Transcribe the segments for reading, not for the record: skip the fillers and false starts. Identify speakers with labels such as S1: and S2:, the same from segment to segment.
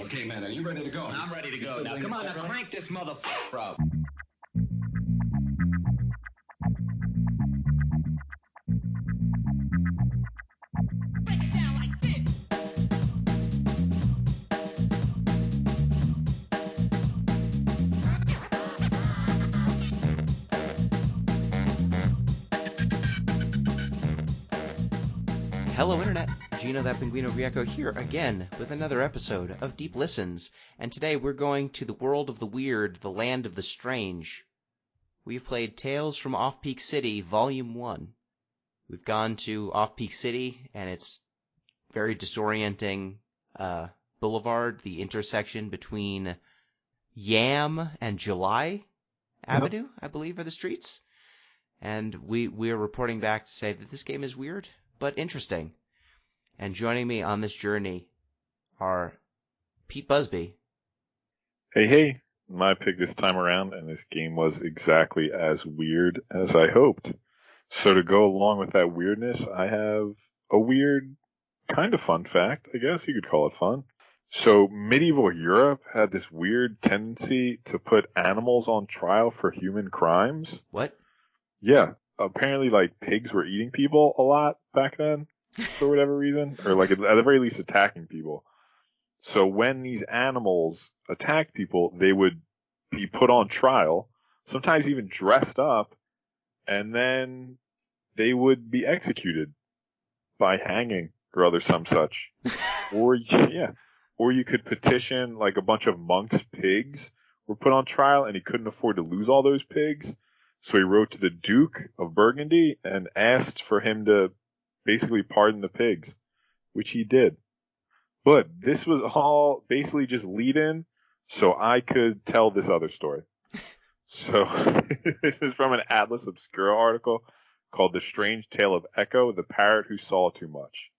S1: Okay, man, are you ready to go?
S2: I'm ready to go. Now, come on, now crank this motherfucker up.
S3: Break it down like this.
S4: Hello Internet, Gino that Pinguino Grieco here again with another episode of Deep Listens, and today we're going to the world of the weird, the land of the strange. We've played Tales from Off-Peak City, Volume 1. We've gone to Off-Peak City, and its very disorienting boulevard, the intersection between Yam and July Avenue, I believe, are the streets. And we're reporting back to say that this game is weird, but interesting. And joining me on this journey are Pete Busby.
S5: Hey, my pick this time around, and this game was exactly as weird as I hoped. So to go along with that weirdness, I have a weird, kind of fun fact, I guess you could call it fun. So medieval Europe had this weird tendency to put animals on trial for human crimes.
S4: What?
S5: Yeah, apparently like pigs were eating people a lot back then for whatever reason, or like at the very least attacking people. So when these animals attacked people, they would be put on trial, sometimes even dressed up, and then they would be executed by hanging or some such. Or you could petition like a bunch of monks' pigs were put on trial, and he couldn't afford to lose all those pigs. So he wrote to the Duke of Burgundy and asked for him to basically pardon the pigs, which he did. But this was all basically just lead-in, so I could tell this other story. So this is from an Atlas Obscura article called The Strange Tale of Echo, the Parrot Who Saw Too Much.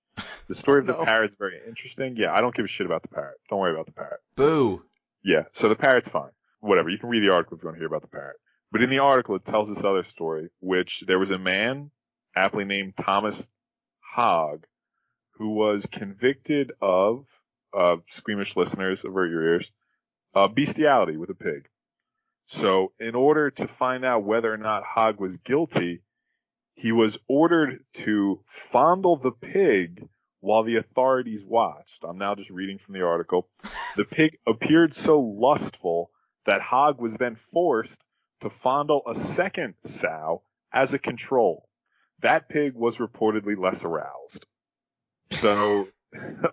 S5: The story of the parrot's very interesting. Yeah, I don't give a shit about the parrot. Don't worry about the parrot.
S4: Boo.
S5: Yeah, so the parrot's fine. Whatever, you can read the article if you want to hear about the parrot. But in the article, it tells this other story, which there was a man, aptly named Thomas Hogg, who was convicted of, squeamish listeners, avert your ears, bestiality with a pig. So in order to find out whether or not Hogg was guilty, he was ordered to fondle the pig while the authorities watched. I'm now just reading from the article. The pig appeared so lustful that Hogg was then forced to fondle a second sow as a control. That pig was reportedly less aroused. So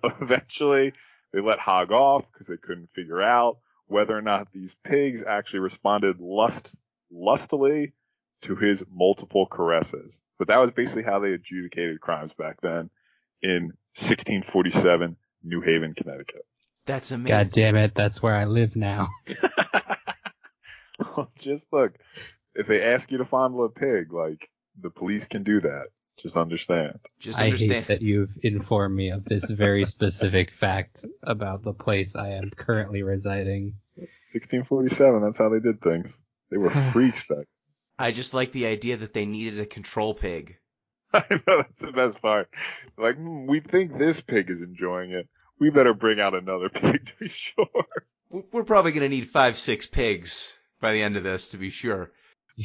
S5: eventually they let Hogg off because they couldn't figure out whether or not these pigs actually responded lustily to his multiple caresses. But that was basically how they adjudicated crimes back then in 1647, New Haven, Connecticut.
S4: That's amazing.
S6: God damn it, that's where I live now.
S5: Just look, if they ask you to fondle a pig, like, the police can do that. Just understand.
S6: I hate that you've informed me of this very specific fact about the place I am currently residing.
S5: 1647, that's how they did things. They were freaks back.
S4: I just like the idea that they needed a control pig.
S5: I know, that's the best part. Like, we think this pig is enjoying it. We better bring out another pig to be sure.
S4: We're probably going to need 5-6 pigs by the end of this to be sure.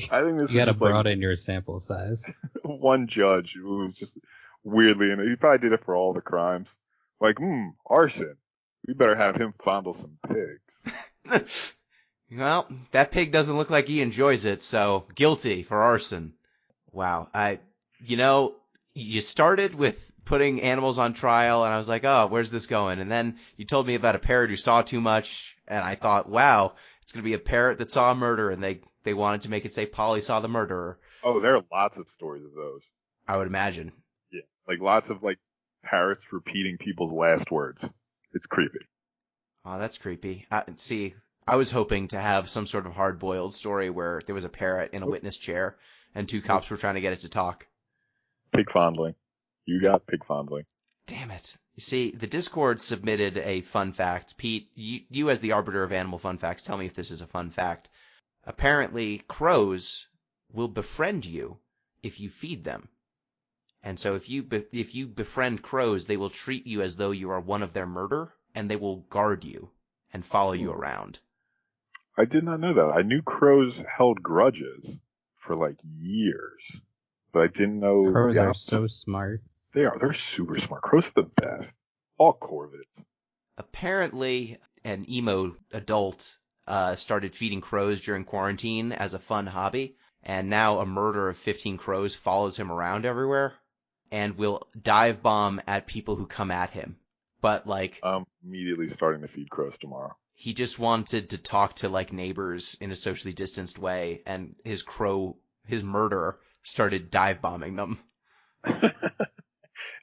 S5: I think this
S6: you got to
S5: is like
S6: broaden your sample size.
S5: one judge who was just weirdly, he probably did it for all the crimes. Like, arson. We better have him fondle some pigs.
S4: Well, that pig doesn't look like he enjoys it, so guilty for arson. Wow. You started with putting animals on trial, and I was like, oh, where's this going? And then you told me about a parrot who saw too much, and I thought, wow, it's going to be a parrot that saw a murder, and they wanted to make it say Polly saw the murderer.
S5: Oh, there are lots of stories of those.
S4: I would imagine.
S5: Yeah, like lots of like parrots repeating people's last words. It's creepy.
S4: Oh, that's creepy. See, I was hoping to have some sort of hard-boiled story where there was a parrot in a witness chair, and 2 cops were trying to get it to talk.
S5: Pig fondling. You got pig fondling.
S4: Damn it. You see, the Discord submitted a fun fact. Pete, you as the arbiter of animal fun facts, tell me if this is a fun fact. Apparently, crows will befriend you if you feed them. And so if you befriend crows, they will treat you as though you are one of their murder, and they will guard you. and follow you around.
S5: I did not know that. I knew crows held grudges for like years, but I didn't know.
S6: Crows are so smart.
S5: They are. They're super smart. Crows are the best. All corvids.
S4: Apparently, an emo adult started feeding crows during quarantine as a fun hobby, and now a murder of 15 crows follows him around everywhere and will dive bomb at people who come at him. But, like...
S5: I'm immediately starting to feed crows tomorrow.
S4: He just wanted to talk to, like, neighbors in a socially distanced way, and his murderer started dive bombing them.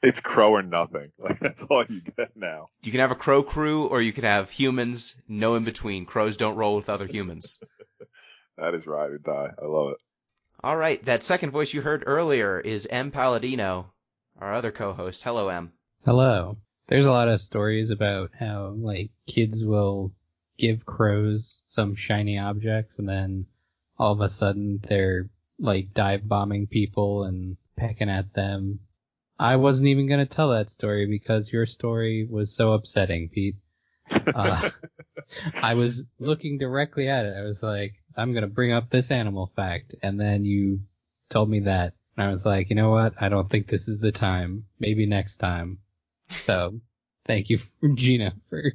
S5: It's crow or nothing. Like, that's all you get now.
S4: You can have a crow crew, or you can have humans, no in between. Crows don't roll with other humans.
S5: That is ride or die. I love it.
S4: All right, that second voice you heard earlier is M. Palladino, our other co-host. Hello, M.
S6: Hello. There's a lot of stories about how, like, kids will give crows some shiny objects, and then all of a sudden they're, like, dive bombing people and pecking at them. I wasn't even going to tell that story because your story was so upsetting, Pete. I was looking directly at it. I was like, I'm going to bring up this animal fact. And then you told me that. And I was like, you know what? I don't think this is the time. Maybe next time. So thank you, Gino, for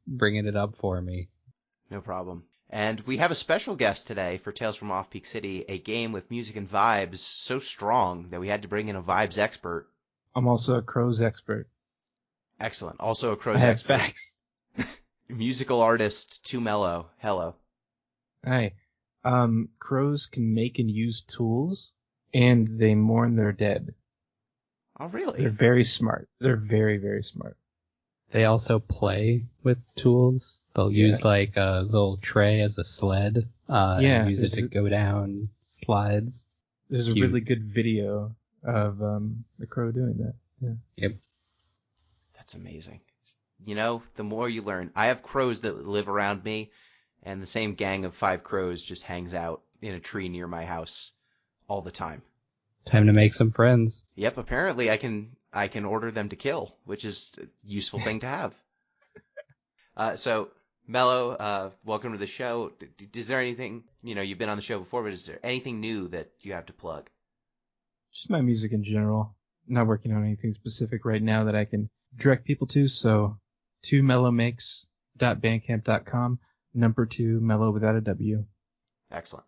S6: bringing it up for me.
S4: No problem. And we have a special guest today for Tales from Off-Peak City, a game with music and vibes so strong that we had to bring in a vibes expert.
S1: I'm also a crows expert.
S4: Excellent. Also a crows
S1: I have
S4: expert.
S1: facts.
S4: Musical artist, Too Mellow. Hello.
S1: Hi. Crows can make and use tools, and they mourn their dead.
S4: Oh, really?
S1: They're very smart. They're very, very smart.
S6: They also play with tools. They'll use like a little tray as a sled, and use it to go down slides.
S1: There's a really good video of the crow doing that. Yeah.
S6: Yep.
S4: That's amazing. You know, the more you learn. I have crows that live around me, and the same gang of 5 crows just hangs out in a tree near my house all the time.
S6: Time to make some friends.
S4: Yep, apparently I can order them to kill, which is a useful thing to have. So, Mello, welcome to the show. Is there anything, you've been on the show before, but is there anything new that you have to plug?
S1: Just my music in general. I'm not working on anything specific right now that I can direct people to, so 2mellowmakes.bandcamp.com, number 2, mellow without a W.
S4: Excellent.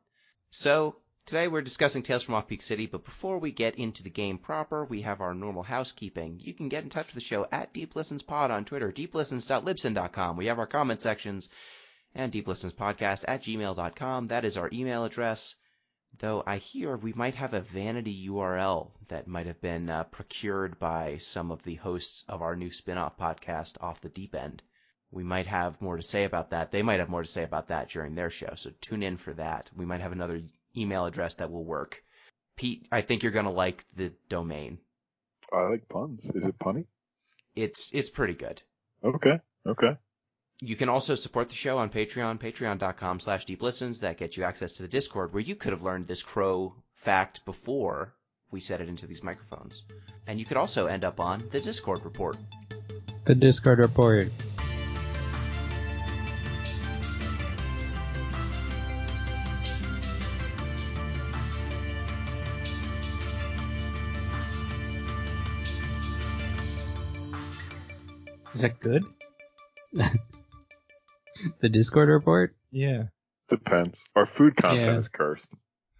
S4: So, today we're discussing Tales from Off-Peak City, but before we get into the game proper, we have our normal housekeeping. You can get in touch with the show at DeepListensPod on Twitter, deeplistens.libsyn.com. We have our comment sections, and deeplistenspodcast@gmail.com. That is our email address, though I hear we might have a vanity URL that might have been procured by some of the hosts of our new spin-off podcast, Off the Deep End. We might have more to say about that. They might have more to say about that during their show, so tune in for that. We might have another email address that will work. Pete, I think you're going to like the domain.
S5: I like puns. Is it punny?
S4: It's pretty good.
S5: Okay.
S4: You can also support the show on Patreon, patreon.com/deeplistens. That gets you access to the Discord, where you could have learned this crow fact before we set it into these microphones. And you could also end up on the Discord report.
S6: The Discord report.
S1: Is that good?
S6: The Discord report?
S1: Yeah.
S5: Depends. Our food content
S6: Yeah.
S5: is cursed.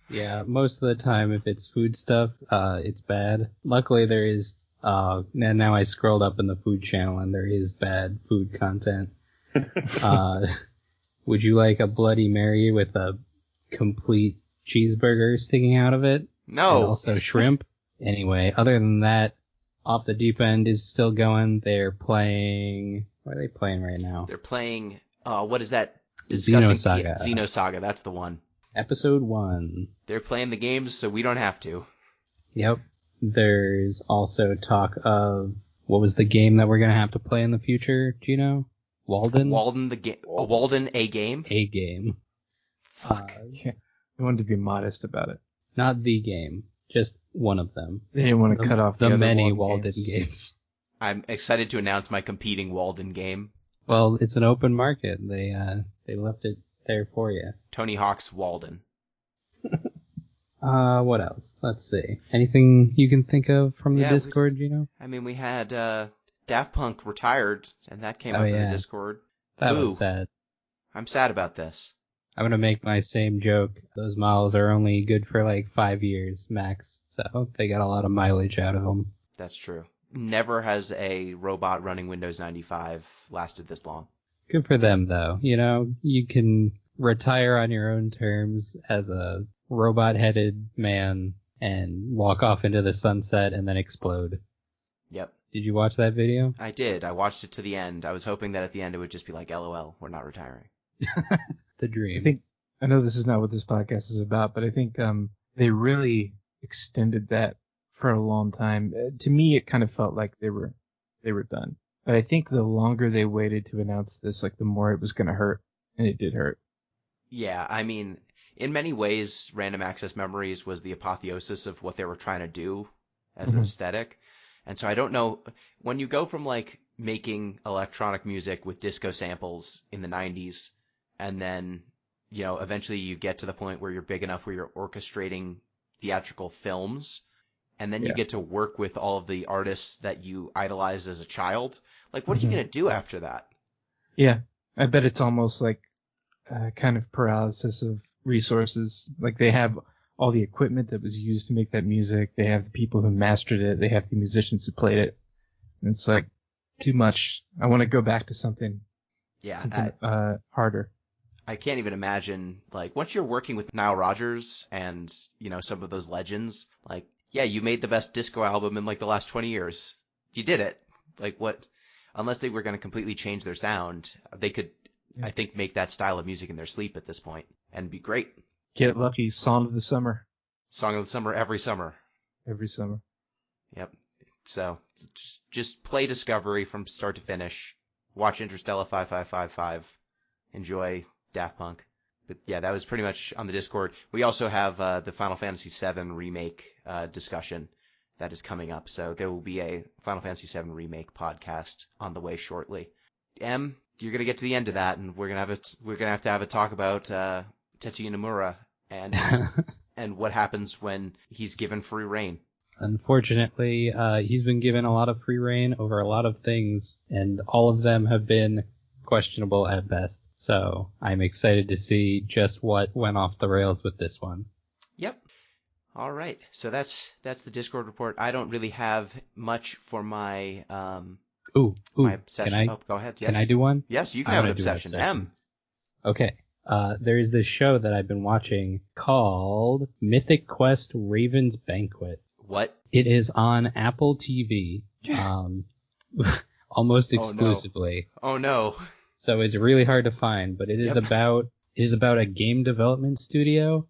S6: Yeah, most of the time if it's food stuff, it's bad. Luckily there is, now I scrolled up in the food channel and there is bad food content. Would you like a Bloody Mary with a complete cheeseburger sticking out of it?
S4: No.
S6: And also shrimp? Anyway, other than that, Off the Deep End is still going. They're playing... What are they playing right now?
S4: They're playing... what is that?
S6: Xenosaga.
S4: Yeah, Xenosaga, that's the one.
S6: Episode 1.
S4: They're playing the games, so we don't have to.
S6: Yep. There's also talk of... What was the game that we're going to have to play in the future, Gino? Walden?
S4: Walden a game?
S6: A game.
S4: Fuck.
S1: Yeah. I wanted to be modest about it.
S6: Not the game. Just one of them.
S1: They didn't want to cut off the other
S6: many
S1: Walden
S6: Walden games.
S4: I'm excited to announce my competing Walden game.
S6: Well, it's an open market. They left it there for you.
S4: Tony Hawk's Walden.
S6: What else? Let's see. Anything you can think of from the
S4: Yeah,
S6: Discord, Gino?
S4: I mean, we had Daft Punk retired, and that came up in the Discord.
S6: That
S4: Boo.
S6: was sad.
S4: I'm sad about this.
S6: I'm gonna make my same joke. Those models are only good for like 5 years max, so they got a lot of mileage out of them.
S4: That's true. Never has a robot running Windows 95 lasted this long.
S6: Good for them, though. You know, you can retire on your own terms as a robot-headed man and walk off into the sunset and then explode.
S4: Yep.
S6: Did you watch that video?
S4: I did. I watched it to the end. I was hoping that at the end it would just be like, LOL, we're not retiring.
S6: The dream.
S1: I know this is not what this podcast is about, but I think they really extended that for a long time. To me, it kind of felt like they were done. But I think the longer they waited to announce this, like the more it was going to hurt, and it did hurt.
S4: Yeah, I mean, in many ways, Random Access Memories was the apotheosis of what they were trying to do as an aesthetic. And so I don't know, when you go from like making electronic music with disco samples in the 90s, and then, you know, eventually you get to the point where you're big enough where you're orchestrating theatrical films, and then you get to work with all of the artists that you idolized as a child. Like, what are you going to do after that?
S1: Yeah, I bet it's almost like kind of paralysis of resources. Like they have all the equipment that was used to make that music. They have the people who mastered it. They have the musicians who played it. And it's like too much. I want to go back to something harder.
S4: I can't even imagine, like, once you're working with Nile Rodgers and, you know, some of those legends, like, yeah, you made the best disco album in like the last 20 years. You did it. Like, what? Unless they were going to completely change their sound, they could, I think, make that style of music in their sleep at this point and be great.
S1: Get lucky. Song of the summer.
S4: Song of the summer every summer.
S1: Every summer.
S4: Yep. So just play Discovery from start to finish. Watch Interstellar 5555. Enjoy Daft Punk. But yeah, that was pretty much on the Discord. We also have the Final Fantasy VII Remake discussion that is coming up. So there will be a Final Fantasy VII Remake podcast on the way shortly. Em, you're gonna get to the end of that, and we're gonna have to have a talk about Tetsuya Nomura and and what happens when he's given free reign.
S6: Unfortunately, he's been given a lot of free reign over a lot of things, and all of them have been questionable at best. So I'm excited to see just what went off the rails with this one.
S4: Yep. All right. So that's the Discord report. I don't really have much for my my obsession. Go ahead. Yes.
S6: Can I do one?
S4: Yes, you can have an obsession. M.
S6: Okay. There's this show that I've been watching called Mythic Quest Raven's Banquet.
S4: What?
S6: It is on Apple TV, almost exclusively.
S4: Oh no.
S6: So it's really hard to find, but it is about a game development studio,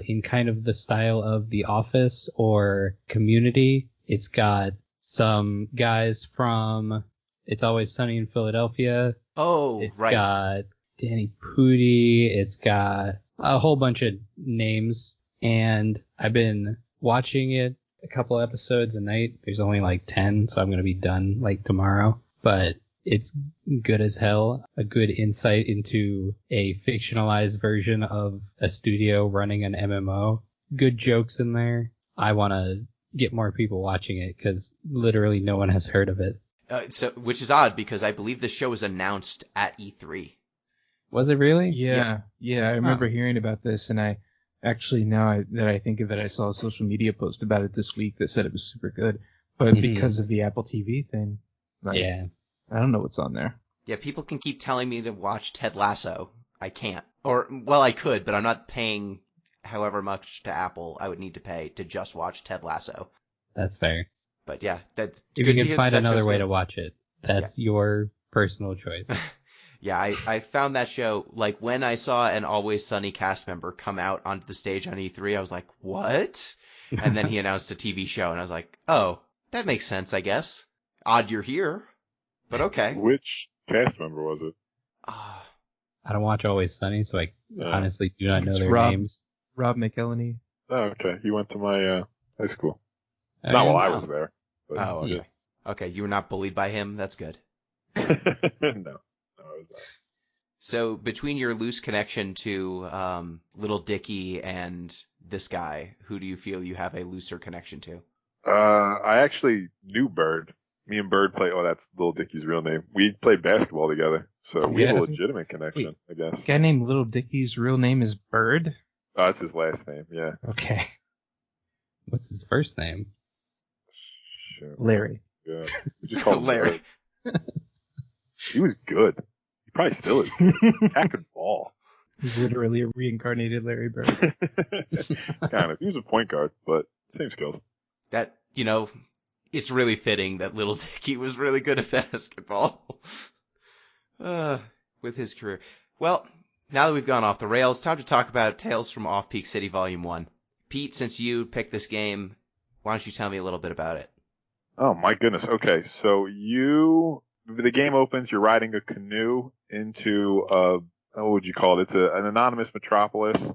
S6: in kind of the style of The Office or Community. It's got some guys from It's Always Sunny in Philadelphia.
S4: Oh,
S6: it's
S4: right.
S6: It's got Danny Pudi. It's got a whole bunch of names, and I've been watching it a couple episodes a night. There's only like 10, so I'm going to be done like tomorrow. But it's good as hell. A good insight into a fictionalized version of a studio running an MMO. Good jokes in there. I want to get more people watching it because literally no one has heard of it.
S4: Which is odd because I believe the show was announced at E3.
S6: Was it really?
S1: Yeah. I remember hearing about this, and I actually, now that I think of it, I saw a social media post about it this week that said it was super good. But because of the Apple TV thing, I don't know what's on there.
S4: Yeah, people can keep telling me to watch Ted Lasso. I can't. Or, well, I could, but I'm not paying however much to Apple I would need to pay to just watch Ted Lasso.
S6: That's fair.
S4: But yeah, that's
S6: if
S4: good
S6: you can find another way to watch it, that's your personal choice.
S4: Yeah, I found that show, like, when I saw an Always Sunny cast member come out onto the stage on E3, I was like, what? And then he announced a TV show, and I was like, oh, that makes sense, I guess. Odd you're here, but okay.
S5: Which cast member was it?
S6: I don't watch Always Sunny, so I honestly do not know their names.
S1: Rob McElhenney.
S5: Oh, okay. He went to my high school. Not while I was there. But,
S4: okay. Okay, you were not bullied by him? That's good.
S5: No. was that.
S4: So between your loose connection to Little Dicky and this guy, who do you feel you have a looser connection to?
S5: I actually knew Bird. Me and Bird play. Oh, that's Little Dicky's real name. We played basketball together, so we have a legitimate connection, I guess.
S1: A guy named Little Dicky's real name is Bird?
S5: Oh, that's his last name. Yeah.
S1: Okay.
S6: What's his first name?
S5: Shit.
S1: Larry.
S5: Yeah. We just called him
S4: Larry.
S5: Bird. He was good. He probably still is. Cat could ball.
S1: He's literally a reincarnated Larry Bird.
S5: Kind of. He was a point guard, but same skills.
S4: That, it's really fitting that Little Dicky was really good at basketball with his career. Well, now that we've gone off the rails, time to talk about Tales from Off-Peak City Volume 1. Pete, since you picked this game, why don't you tell me a little bit about it?
S5: Oh, my goodness. Okay, so the game opens, you're riding a canoe into what would you call it? It's an anonymous metropolis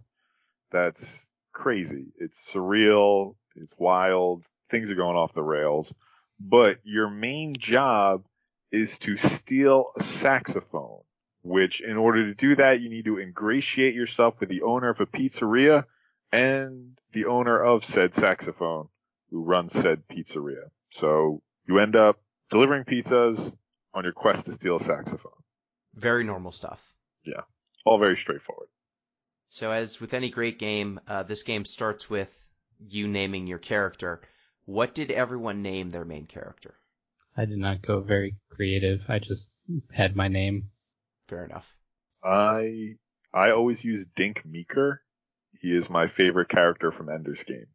S5: that's crazy. It's surreal. It's wild. Things are going off the rails. But your main job is to steal a saxophone, which in order to do that, you need to ingratiate yourself with the owner of a pizzeria and the owner of said saxophone who runs said pizzeria. So you end up delivering pizzas on your quest to steal a saxophone.
S4: Very normal stuff.
S5: Yeah. All very straightforward.
S4: So as with any great game, this game starts with you naming your character. What did everyone name their main character?
S6: I did not go very creative. I just had my name.
S4: Fair enough.
S5: I always use Dink Meeker. He is my favorite character from Ender's Game.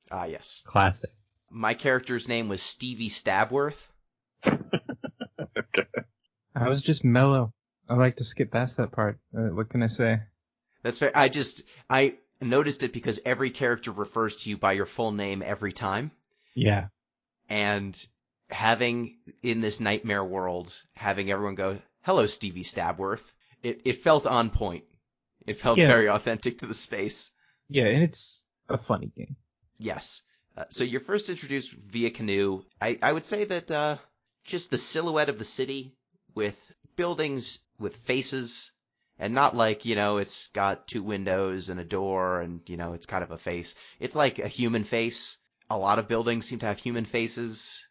S4: Ah, yes.
S6: Classic.
S4: My character's name was Stevie Stabworth.
S5: Okay.
S1: I was just mellow. I like to skip past that part. What can I say?
S4: That's fair. I noticed it because every character refers to you by your full name every time.
S1: Yeah.
S4: And having, in this nightmare world, having everyone go, hello, Stevie Stabworth, it felt on point. It felt very authentic to the space.
S1: Yeah, and it's a funny game.
S4: Yes. So you're first introduced via canoe. I would say that just the silhouette of the city with buildings with faces, and not like, it's got two windows and a door and, it's kind of a face. It's like a human face. A lot of buildings seem to have human faces,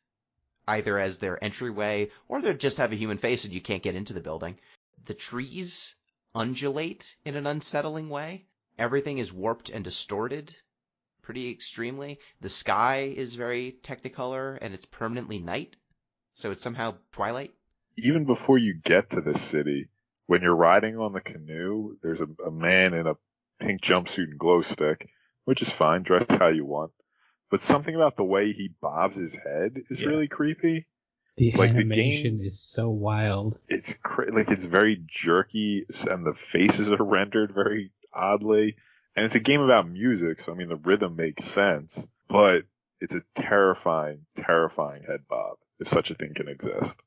S4: either as their entryway or they just have a human face and you can't get into the building. The trees undulate in an unsettling way. Everything is warped and distorted pretty extremely. The sky is very technicolor and it's permanently night, so it's somehow twilight.
S5: Even before you get to the city, when you're riding on the canoe, there's a man in a pink jumpsuit and glow stick, which is fine, dress how you want. But something about the way he bobs his head is really creepy.
S6: The
S5: like
S6: animation is so wild.
S5: It's it's very jerky, and the faces are rendered very oddly. And it's a game about music, so I mean the rhythm makes sense, but it's a terrifying, terrifying head bob, if such a thing can exist.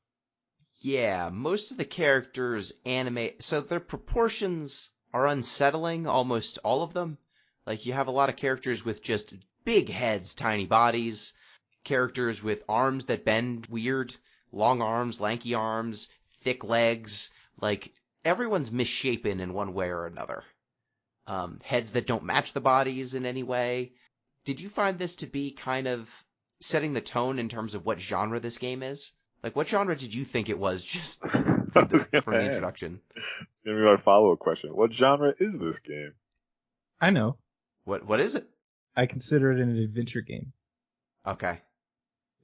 S4: Yeah, most of the characters animate, so their proportions are unsettling, almost all of them. Like, you have a lot of characters with just big heads, tiny bodies, characters with arms that bend weird, long arms, lanky arms, thick legs. Like, everyone's misshapen in one way or another. Heads that don't match the bodies in any way. Did you find this to be kind of setting the tone in terms of what genre this game is? Like, what genre did you think it was just from the introduction?
S5: It's going to be my follow-up question. What genre is this game?
S1: I know.
S4: What is it?
S1: I consider it an adventure game.
S4: Okay.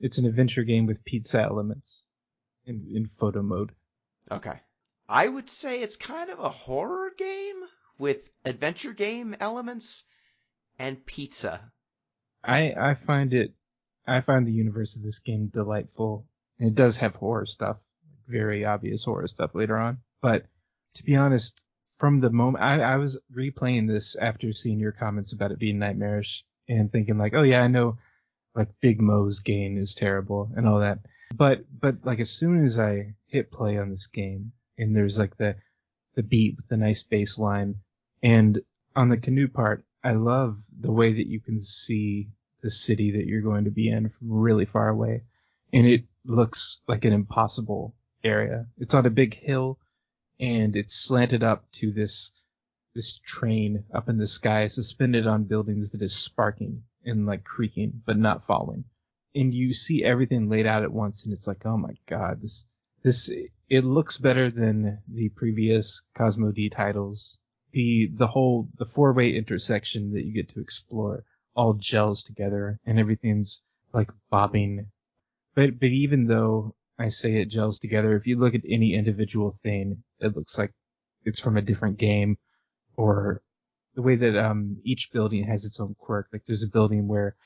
S1: It's an adventure game with pizza elements in photo mode.
S4: Okay. I would say it's kind of a horror game with adventure game elements and pizza.
S1: I find the universe of this game delightful. And it does have horror stuff, very obvious horror stuff later on. But to be honest, from the moment I was replaying this after seeing your comments about it being nightmarish and thinking like, oh yeah, I know like Big Mo's game is terrible and all that. But like as soon as I hit play on this game and there's like the beat with the nice bass line, and on the canoe part, I love the way that you can see the city that you're going to be in from really far away. And it looks like an impossible area. It's on a big hill, and it's slanted up to this train up in the sky, suspended on buildings that is sparking and like creaking, but not falling. And you see everything laid out at once, and it's like, oh my god, this it looks better than the previous Cosmo D titles. The four-way intersection that you get to explore all gels together, and everything's like bobbing. But even though I say it gels together, if you look at any individual thing, it looks like it's from a different game, or the way that each building has its own quirk. Like there's a building where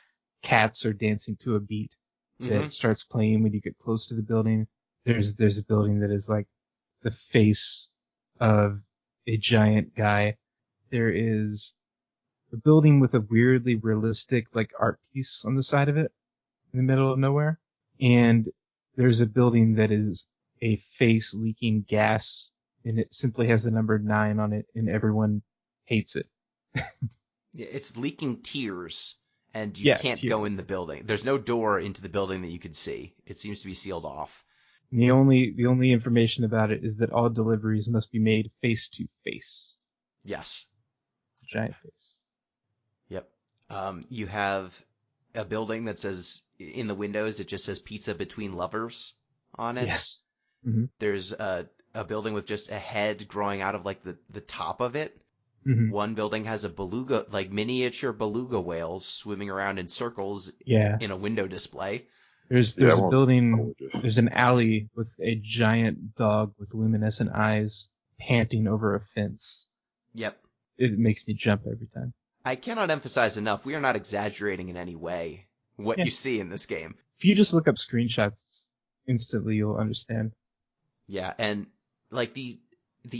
S1: cats are dancing to a beat that starts playing when you get close to the building. There's a building that is like the face of a giant guy. There is a building with a weirdly realistic like art piece on the side of it in the middle of nowhere. And there's a building that is a face leaking gas, and it simply has the number 9 on it, and everyone hates it.
S4: Yeah, it's leaking tears, and you can't go in the building. There's no door into the building that you could see. It seems to be sealed off.
S1: And the only information about it is that all deliveries must be made face to face.
S4: Yes.
S1: It's a giant face.
S4: Yep. You have a building that says, in the windows, it just says pizza between lovers on it.
S1: Yes. Mm-hmm.
S4: There's a building with just a head growing out of like the top of it.
S1: Mm-hmm.
S4: One building has a beluga, like miniature beluga whales swimming around in circles in a window display.
S1: There's a building, there's an alley with a giant dog with luminescent eyes panting over a fence.
S4: Yep.
S1: It makes me jump every time.
S4: I cannot emphasize enough, we are not exaggerating in any way what you see in this game.
S1: If you just look up screenshots, instantly you'll understand.
S4: Yeah, and like the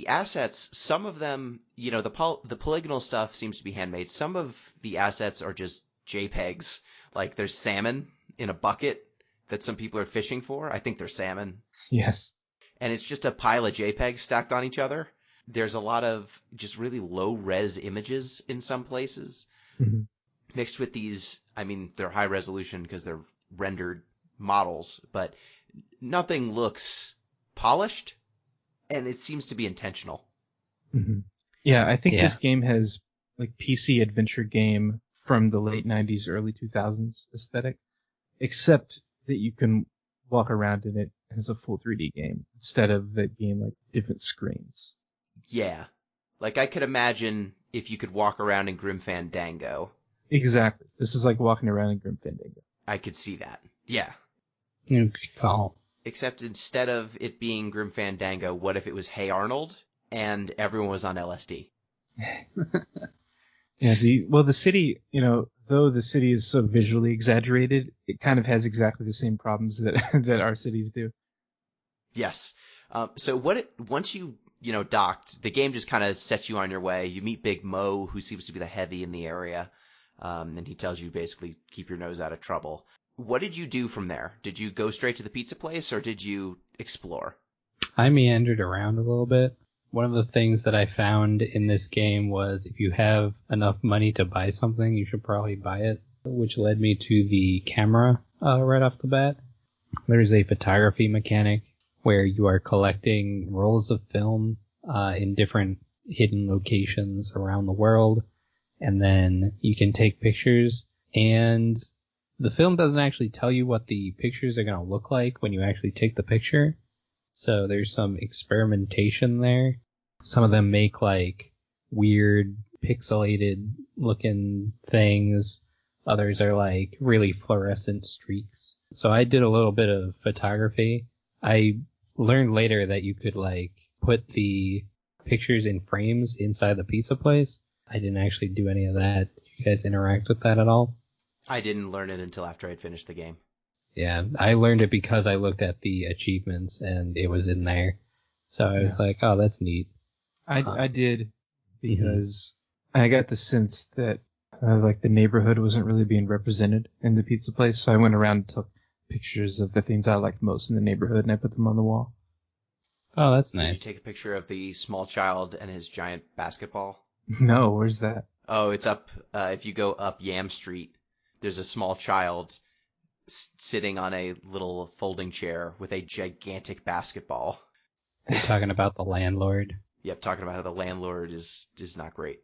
S4: assets, some of them, you know, the polygonal stuff seems to be handmade. Some of the assets are just JPEGs. Like there's salmon in a bucket that some people are fishing for. I think they're salmon.
S1: Yes.
S4: And it's just a pile of JPEGs stacked on each other. There's a lot of just really low-res images in some places, mixed with these, I mean, they're high resolution because they're rendered models, but nothing looks polished, and it seems to be intentional.
S1: Mm-hmm. Yeah, I think this game has like PC adventure game from the late 90s, early 2000s aesthetic, except that you can walk around in it as a full 3D game instead of it being like different screens.
S4: Yeah. Like I could imagine if you could walk around in Grim Fandango.
S1: Exactly. This is like walking around in Grim Fandango.
S4: I could see that. Yeah.
S6: Good call.
S4: Except instead of it being Grim Fandango, what if it was Hey Arnold and everyone was on LSD?
S1: Yeah, the city, you know, though the city is so visually exaggerated, it kind of has exactly the same problems that our cities do.
S4: Yes. So once you docked, the game just kind of sets you on your way. You meet Big Mo, who seems to be the heavy in the area, and he tells you basically keep your nose out of trouble. What did you do from there? Did you go straight to the pizza place, or did you explore?
S6: I meandered around a little bit. One of the things that I found in this game was if you have enough money to buy something, you should probably buy it, which led me to the camera right off the bat. There's a photography mechanic where you are collecting rolls of film in different hidden locations around the world, and then you can take pictures, and the film doesn't actually tell you what the pictures are going to look like when you actually take the picture. So there's some experimentation there. Some of them make like weird pixelated looking things. Others are like really fluorescent streaks. So I did a little bit of photography. I learned later that you could like put the pictures in frames inside the pizza place. I didn't actually do any of that. Did you guys interact with that at all?
S4: I didn't learn it until after I'd finished the game.
S6: Yeah, I learned it because I looked at the achievements and it was in there. So I was like, oh, that's neat.
S1: I did because I got the sense that like the neighborhood wasn't really being represented in the pizza place. So I went around and took pictures of the things I liked most in the neighborhood and I put them on the wall.
S6: Oh, that's
S4: Did
S6: nice.
S4: you take a picture of the small child and his giant basketball?
S1: No, where's that?
S4: Oh, it's up, if you go up Yam Street, there's a small child sitting on a little folding chair with a gigantic basketball.
S6: You're talking about the landlord.
S4: Yep, talking about how the landlord is not great.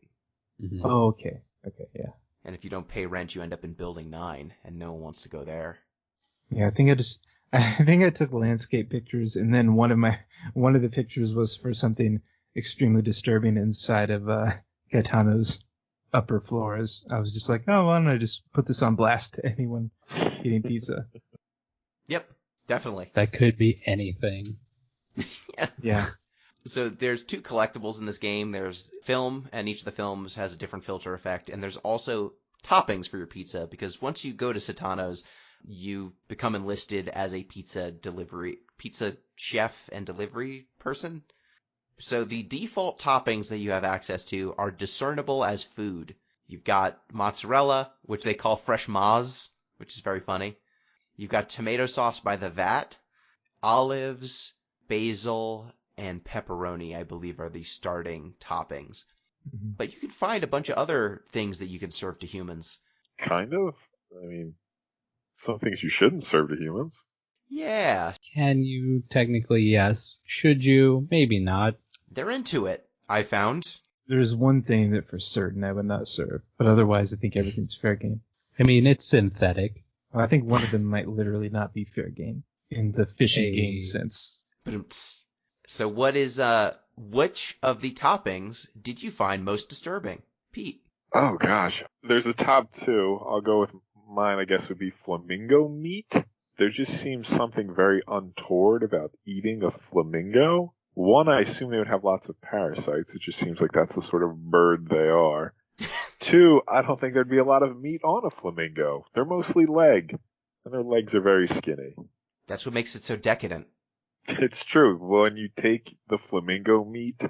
S6: Mhm.
S1: Oh, okay. Okay, yeah.
S4: And if you don't pay rent, you end up in Building 9, and no one wants to go there.
S1: Yeah, I think I took landscape pictures, and then one of the pictures was for something extremely disturbing inside of Gaetano's upper floors. I was just like, oh, why don't I just put this on blast to anyone eating pizza?
S4: Yep, definitely.
S6: That could be anything.
S1: Yeah.
S4: So there's 2 collectibles in this game. There's film, and each of the films has a different filter effect. And there's also toppings for your pizza, because once you go to Satano's, you become enlisted as a pizza chef and delivery person. So the default toppings that you have access to are discernible as food. You've got mozzarella, which they call fresh mozz, which is very funny. You've got tomato sauce by the vat, olives, basil, and pepperoni, I believe, are the starting toppings.
S1: Mhm.
S4: But you can find a bunch of other things that you can serve to humans.
S5: Kind of. I mean, some things you shouldn't serve to humans.
S4: Yeah,
S6: Can you? Technically, yes. Should you? Maybe not.
S4: they're into it, I found.
S1: There's one thing that for certain I would not serve, but otherwise I think everything's fair game.
S6: I mean, it's synthetic.
S1: Well, I think one of them might literally not be fair game in the fishy game sense.
S4: So which of the toppings did you find most disturbing? Pete.
S5: Oh gosh. There's a top 2. I'll go with mine, I guess, would be flamingo meat. There just seems something very untoward about eating a flamingo. One, I assume they would have lots of parasites. It just seems like that's the sort of bird they are. 2, I don't think there'd be a lot of meat on a flamingo. They're mostly leg, and their legs are very skinny.
S4: That's what makes it so decadent.
S5: It's true. When you take the flamingo meat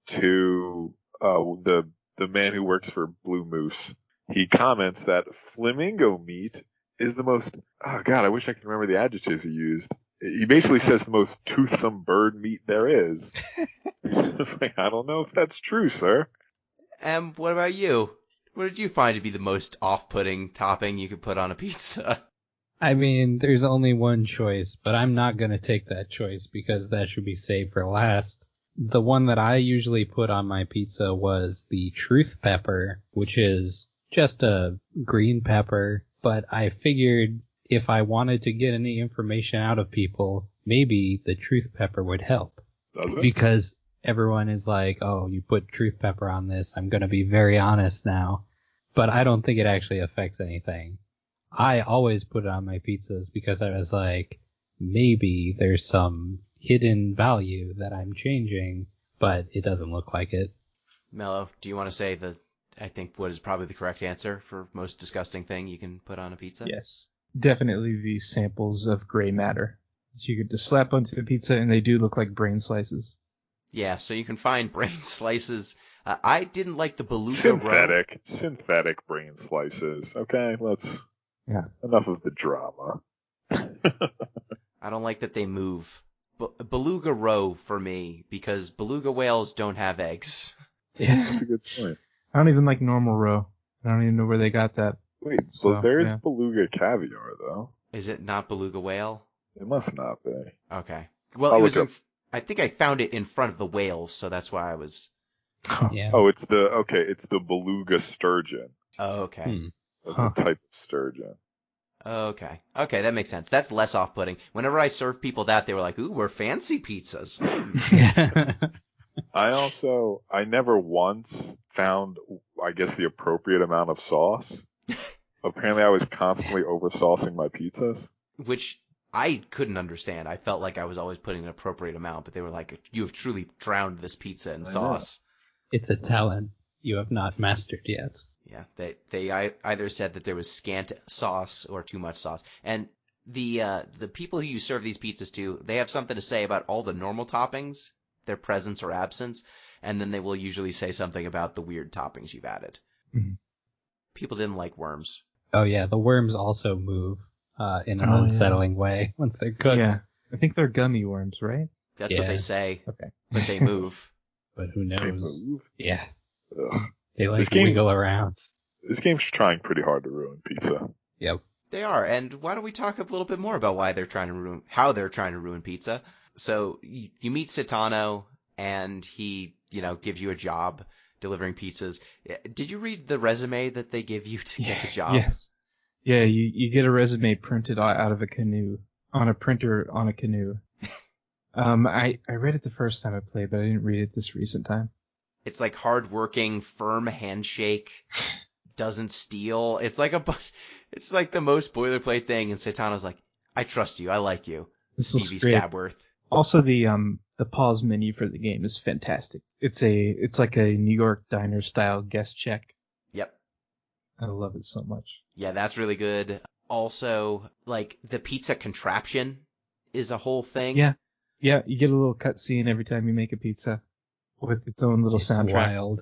S5: to the man who works for Blue Moose, he comments that flamingo meat is the most, oh god, I wish I could remember the adjectives he used. He basically says the most toothsome bird meat there is. It's like, I don't know if that's true, sir.
S4: And what about you? What did you find to be the most off-putting topping you could put on a pizza?
S6: I mean, there's only one choice, but I'm not going to take that choice because that should be saved for last. The one that I usually put on my pizza was the truth pepper, which is just a green pepper, but I figured if I wanted to get any information out of people, maybe the truth pepper would help.
S5: Does it?
S6: Because everyone is like, oh, you put truth pepper on this, I'm going to be very honest now. But I don't think it actually affects anything. I always put it on my pizzas because I was like, maybe there's some hidden value that I'm changing, but it doesn't look like it.
S4: Mello, do you want to say I think what is probably the correct answer for most disgusting thing you can put on a pizza?
S1: Yes. Definitely these samples of gray matter that you could just slap onto a pizza, and they do look like brain slices.
S4: Yeah, so you can find brain slices. I didn't like the beluga roe.
S5: Synthetic brain slices. Okay, enough of the drama.
S4: I don't like that they move. Beluga roe for me, because beluga whales don't have eggs.
S1: Yeah.
S5: That's a good point.
S1: I don't even like normal roe. I don't even know where they got that.
S5: Wait,
S1: So,
S5: so there is
S1: yeah.
S5: beluga caviar, though.
S4: Is it not beluga whale?
S5: It must not be.
S4: Okay. Well,
S5: I'll
S4: it was.
S5: look up.
S4: I think I found it in front of the whales, so that's why I was.
S6: Yeah.
S5: Oh, it's the beluga sturgeon.
S4: Oh, okay.
S5: That's
S1: Huh.
S5: a type of sturgeon.
S4: Okay, that makes sense. That's less off-putting. Whenever I serve people that, they were like, "Ooh, we're fancy pizzas."
S5: I never once found, I guess, the appropriate amount of sauce. Apparently, I was constantly over-saucing my pizzas.
S4: Which I couldn't understand. I felt like I was always putting an appropriate amount, but they were like, "You have truly drowned this pizza in sauce."
S6: It's a talent you have not mastered yet.
S4: Yeah, they either said that there was scant sauce or too much sauce. And the people who you serve these pizzas to, they have something to say about all the normal toppings, their presence or absence, and then they will usually say something about the weird toppings you've added.
S1: Mhm.
S4: People didn't like worms.
S6: Oh yeah, the worms also move in an
S1: Oh, yeah.
S6: unsettling way once they're cooked.
S1: Yeah. I think they're gummy worms, right?
S4: That's what
S6: Yeah.
S4: they say,
S1: Okay.
S4: but they move.
S6: But who
S5: They
S6: knows?
S5: move.
S6: Yeah,
S5: Ugh.
S6: they like
S5: This game-
S6: wiggle around.
S5: This game's trying pretty hard to ruin pizza.
S6: Yep.
S4: They are, and why don't we talk a little bit more about how they're trying to ruin pizza? So you meet Citano, and he, gives you a job delivering pizzas. Did you read the resume that they give you to get the job?
S1: Yes. Yeah, you get a resume printed out of a canoe, on a printer on a canoe. I read it the first time I played, but I didn't read it this recent time.
S4: It's like hardworking, firm handshake, doesn't steal. It's like it's like the most boilerplate thing, and Citano's like, I trust you, I like you,
S1: This looks
S4: Stevie
S1: great.
S4: Stabworth.
S1: Also, the pause menu for the game is fantastic. It's like a New York diner style guest check.
S4: Yep.
S1: I love it so much.
S4: Yeah, that's really good. Also, like, the pizza contraption is a whole thing.
S1: Yeah, you get a little cutscene every time you make a pizza with its own little
S6: It's
S1: soundtrack.
S6: wild.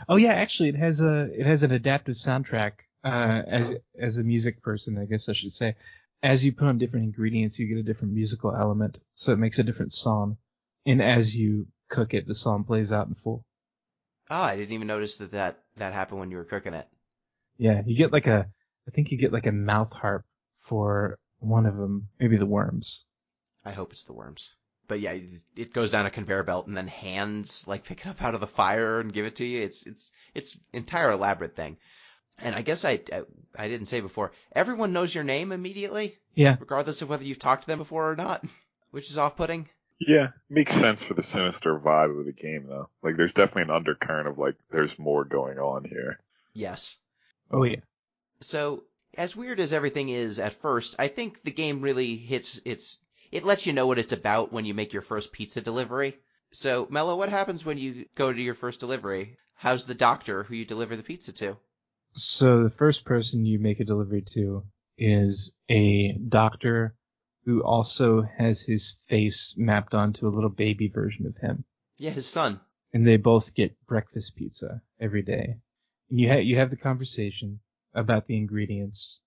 S1: Oh yeah, actually, it has an adaptive soundtrack. As a music person, I guess I should say, as you put on different ingredients, you get a different musical element, so it makes a different song. And as you cook it, the song plays out in full.
S4: Oh, I didn't even notice that happened when you were cooking it.
S1: Yeah, I think you get like a mouth harp for one of them, maybe the worms.
S4: I hope it's the worms. But yeah, it goes down a conveyor belt, and then hands like pick it up out of the fire and give it to you. It's entire elaborate thing. And I guess I didn't say before, everyone knows your name immediately,
S1: Yeah,
S4: regardless of whether you've talked to them before or not, which is off-putting.
S5: Yeah, makes sense for the sinister vibe of the game, though. Like, there's definitely an undercurrent of, like, there's more going on here.
S4: Yes.
S1: oh yeah.
S4: So, as weird as everything is at first, I think the game really it lets you know what it's about when you make your first pizza delivery. So, Mello, what happens when you go to your first delivery? How's the doctor who you deliver the pizza to?
S1: So the first person you make a delivery to is a doctor who also has his face mapped onto a little baby version of him.
S4: Yeah, his son.
S1: And they both get breakfast pizza every day. And you have the conversation about the ingredients.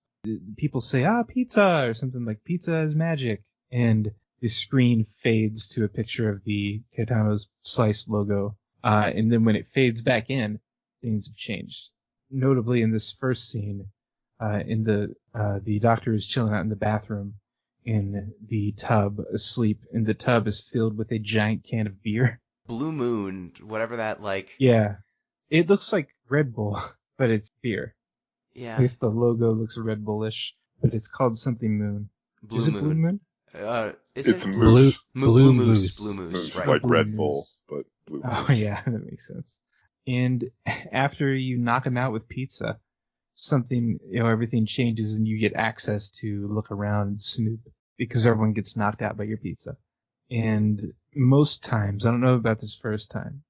S1: People say, pizza, or something like pizza is magic. And the screen fades to a picture of the Caetano's Slice logo. And then when it fades back in, things have changed. Notably in this first scene, the doctor is chilling out in the bathroom in the tub asleep, and the tub is filled with a giant can of beer.
S4: Blue Moon, whatever that, like...
S1: Yeah. It looks like Red Bull, but it's beer.
S4: Yeah.
S1: At least the logo looks Red Bullish, but it's called something Moon. Is it Blue Moon?
S5: It's
S4: it?
S5: Moose.
S4: Blue Moose. Blue
S5: Moose,
S4: Moose, right.
S5: like
S1: Blue
S5: Red
S1: Moose.
S5: Bull, but Blue
S1: Oh
S5: Moose.
S1: yeah, that makes sense. And after you knock him out with pizza, everything changes and you get access to look around and snoop because everyone gets knocked out by your pizza. And most times, I don't know about this first time,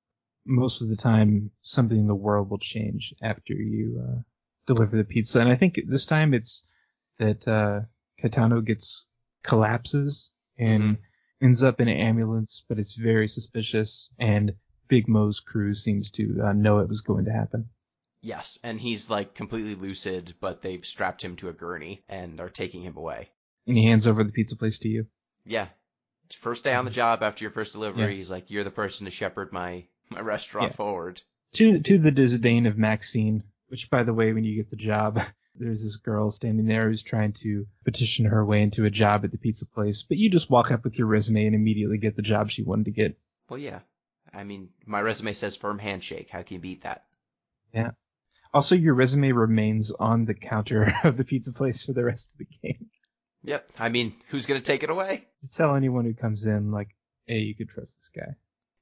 S1: most of the time something in the world will change after you deliver the pizza. And I think this time it's that Caetano collapses and ends up in an ambulance, but it's very suspicious, and Big Mo's crew seems to know it was going to happen.
S4: Yes, and he's like completely lucid, but they've strapped him to a gurney and are taking him away.
S1: And he hands over the pizza place to you.
S4: Yeah. First day on the job after your first delivery,
S1: Yeah.
S4: he's like, you're the person to shepherd my restaurant forward.
S1: To the disdain of Maxine, which, by the way, when you get the job, there's this girl standing there who's trying to petition her way into a job at the pizza place, but you just walk up with your resume and immediately get the job she wanted to get.
S4: Well, yeah. I mean, my resume says firm handshake. How can you beat that?
S1: Yeah. Also, your resume remains on the counter of the pizza place for the rest of the game.
S4: Yep. I mean, who's going to take it away?
S1: To tell anyone who comes in, like, hey, you could trust this guy.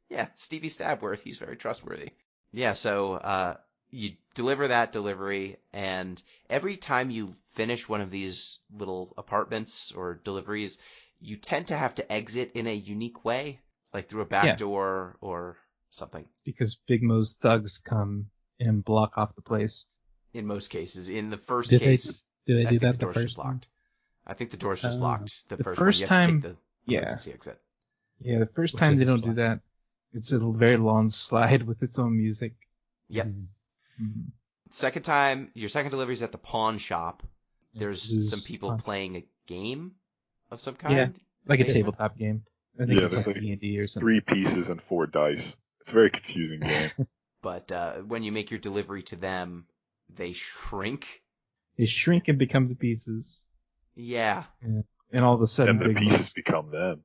S4: Yeah, Stevie Stabworth. He's very trustworthy. Yeah, so you deliver that delivery, and every time you finish one of these little apartments or deliveries, you tend to have to exit in a unique way, like through a back door or something.
S1: Because Big Mo's thugs come and block off the place.
S4: In most cases. In the first
S6: Did
S4: case,
S6: they do
S4: I think
S6: that
S4: the
S6: the
S4: door's
S6: first
S4: just locked. I think the door's just
S6: Oh.
S4: locked. The first
S1: first
S4: one, you
S1: time-
S4: have to take the
S1: yeah.
S4: emergency exit.
S1: Yeah, the first
S6: Which
S1: time
S6: is
S1: they
S6: a
S1: don't
S6: slide.
S1: do that. It's a very long slide with its own music.
S4: Yep.
S6: Mhm.
S1: Mhm.
S4: Second time, your second delivery is at the pawn shop. There's
S1: Who's
S4: some people
S1: pawn-
S4: playing a game of some kind.
S1: Yeah, like a
S4: Basement.
S1: tabletop game. I think
S5: Yeah,
S1: it's
S5: there's
S1: like
S5: like
S1: D&D or something.
S5: 3 pieces and 4 dice. It's a very confusing game.
S4: But when you make your delivery to them, they shrink.
S1: They shrink and become the pieces,
S4: Yeah.
S1: and all of a sudden,
S5: and the
S1: Big
S5: pieces
S1: Mo's.
S5: become them.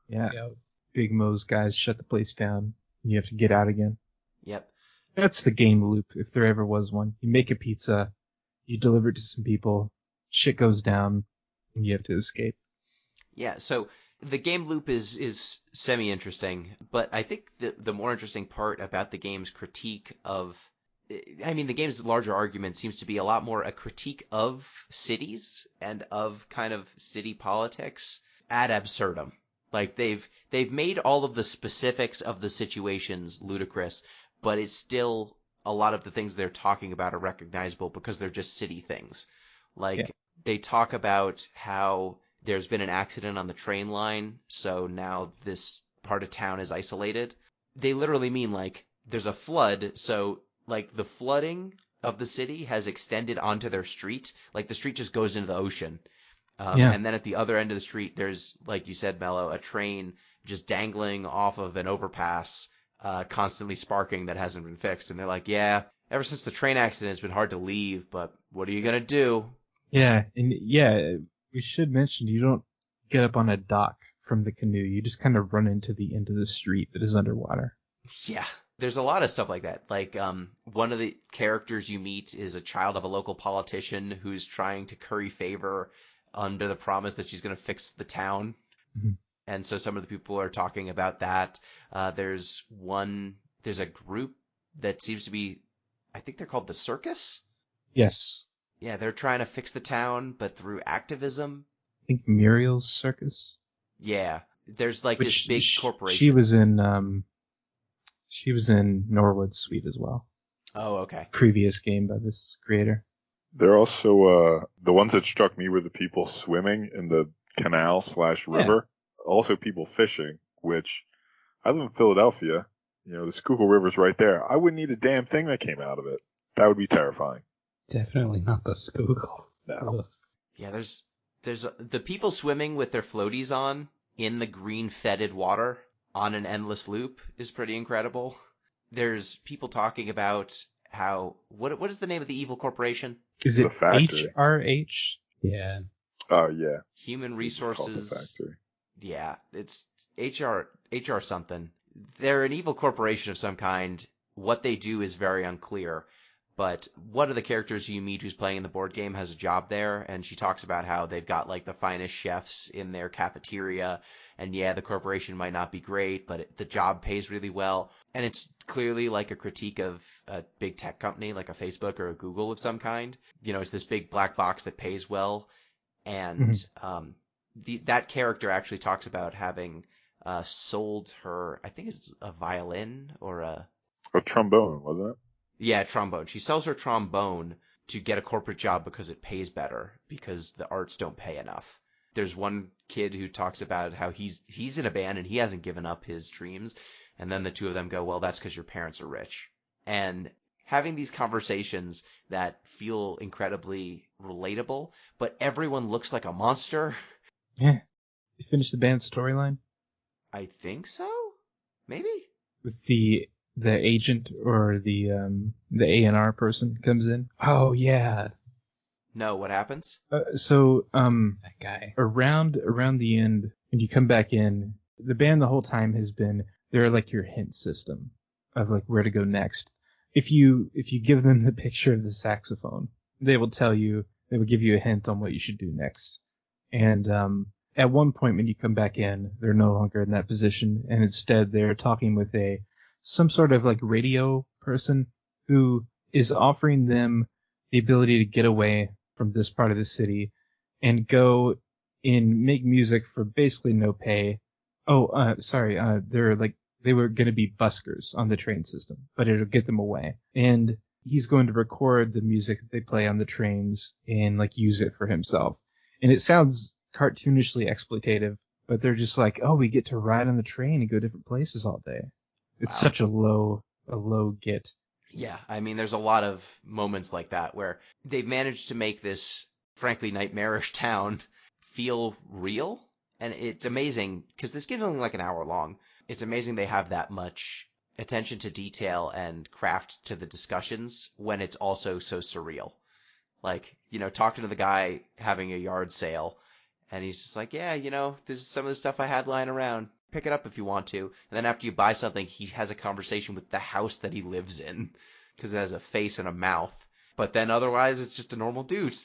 S1: Yeah,
S6: Yep.
S1: Big Mo's guys shut the place down. And you have to get out again.
S4: Yep.
S1: That's the game loop, if there ever was one. You make a pizza, you deliver it to some people, shit goes down, and you have to escape.
S4: Yeah, so the game loop is semi-interesting, but I think the more interesting part about the game's critique of, I mean, the game's larger argument seems to be a lot more a critique of cities and of kind of city politics ad absurdum. Like they've made all of the specifics of the situations ludicrous, but it's still a lot of the things they're talking about are recognizable because they're just city things. Like they talk about how there's been an accident on the train line, so now this part of town is isolated. They literally mean like there's a flood, so like the flooding of the city has extended onto their street. Like the street just goes into the ocean. And then at the other end of the street, there's, like you said, Mello, a train just dangling off of an overpass, constantly sparking that hasn't been fixed. And they're like, yeah, ever since the train accident, it's been hard to leave, but what are you going to do?
S1: Yeah, and yeah, we should mention you don't get up on a dock from the canoe. You just kind of run into the end of the street that is underwater.
S4: Yeah, there's a lot of stuff like that. Like one of the characters you meet is a child of a local politician who's trying to curry favor under the promise that she's going to fix the town.
S1: Mm-hmm.
S4: And so some of the people are talking about that. There's a group that seems to be, I think they're called the Circus.
S1: Yes.
S4: Yeah, they're trying to fix the town, but through activism.
S1: I think Muriel's Circus.
S4: Yeah, there's like this big corporation.
S1: She was in Norwood Suite as well.
S4: Oh, okay.
S1: Previous game by this creator.
S5: There are also the ones that struck me were the people swimming in the canal/river. Yeah. Also people fishing, which I live in Philadelphia. You know, the Schuylkill River's right there. I wouldn't need a damn thing that came out of it. That would be terrifying.
S6: Definitely not the Schuylkill.
S5: No.
S4: Yeah, there's the people swimming with their floaties on in the green fetid water on an endless loop is pretty incredible. There's people talking about how what is the name of the evil corporation?
S1: Is it HRH?
S6: Yeah.
S5: Oh yeah.
S4: Human Resources. Yeah, it's HR something. They're an evil corporation of some kind. What they do is very unclear. But one of the characters you meet who's playing in the board game has a job there, and she talks about how they've got like the finest chefs in their cafeteria, and yeah, the corporation might not be great, but the job pays really well. And it's clearly like a critique of a big tech company like a Facebook or a Google of some kind. You know, it's this big black box that pays well, and that character actually talks about having sold her, I think it's a violin or a
S5: trombone, wasn't it?
S4: Yeah, trombone. She sells her trombone to get a corporate job because it pays better, because the arts don't pay enough. There's one kid who talks about how he's in a band and he hasn't given up his dreams, and then the two of them go, well, that's because your parents are rich. And having these conversations that feel incredibly relatable, but everyone looks like a monster.
S1: Yeah. You finished the band's storyline?
S4: I think so? Maybe?
S1: With the agent or the A&R person comes in.
S6: Oh yeah.
S4: No, what happens?
S6: That guy.
S1: Around the end, when you come back in, the band the whole time has been, they're like your hint system of like where to go next. If you give them the picture of the saxophone, they will give you a hint on what you should do next. And at one point when you come back in, they're no longer in that position, and instead they're talking with some sort of like radio person who is offering them the ability to get away from this part of the city and go and make music for basically no pay. They were going to be buskers on the train system, but it'll get them away. And he's going to record the music that they play on the trains and like use it for himself. And it sounds cartoonishly exploitative, but they're just like, oh, we get to ride on the train and go different places all day. It's such a low get.
S4: Yeah, I mean, there's a lot of moments like that where they've managed to make this, frankly, nightmarish town feel real. And it's amazing, because this game's only like an hour long. It's amazing they have that much attention to detail and craft to the discussions when it's also so surreal. Like, you know, talking to the guy having a yard sale, and he's just like, yeah, you know, this is some of the stuff I had lying around. pick it up if you want to. And then after you buy something, he has a conversation with the house that he lives in because it has a face and a mouth. But then otherwise, it's just a normal dude.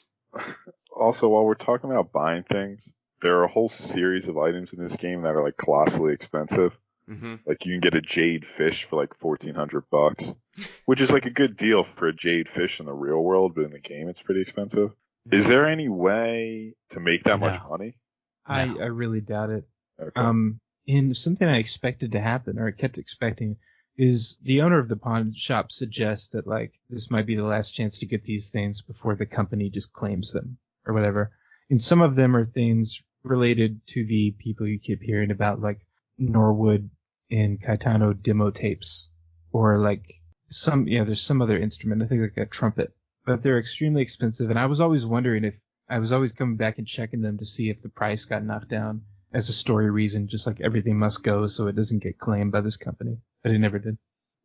S5: Also, while we're talking about buying things, there are a whole series of items in this game that are like colossally expensive.
S4: Mm-hmm.
S5: Like you can get a jade fish for like $1,400, which is like a good deal for a jade fish in the real world, but in the game it's pretty expensive. Is there any way to make that much money?
S1: I really doubt it.
S5: Okay.
S1: And something I expected to happen, or I kept expecting, is the owner of the pawn shop suggests that like this might be the last chance to get these things before the company just claims them or whatever. And some of them are things related to the people you keep hearing about, like Norwood and Caetano demo tapes, or like there's some other instrument, I think like a trumpet, but they're extremely expensive. And I was always wondering if I was always coming back and checking them to see if the price got knocked down as a story reason, just like everything must go so it doesn't get claimed by this company, but it never did.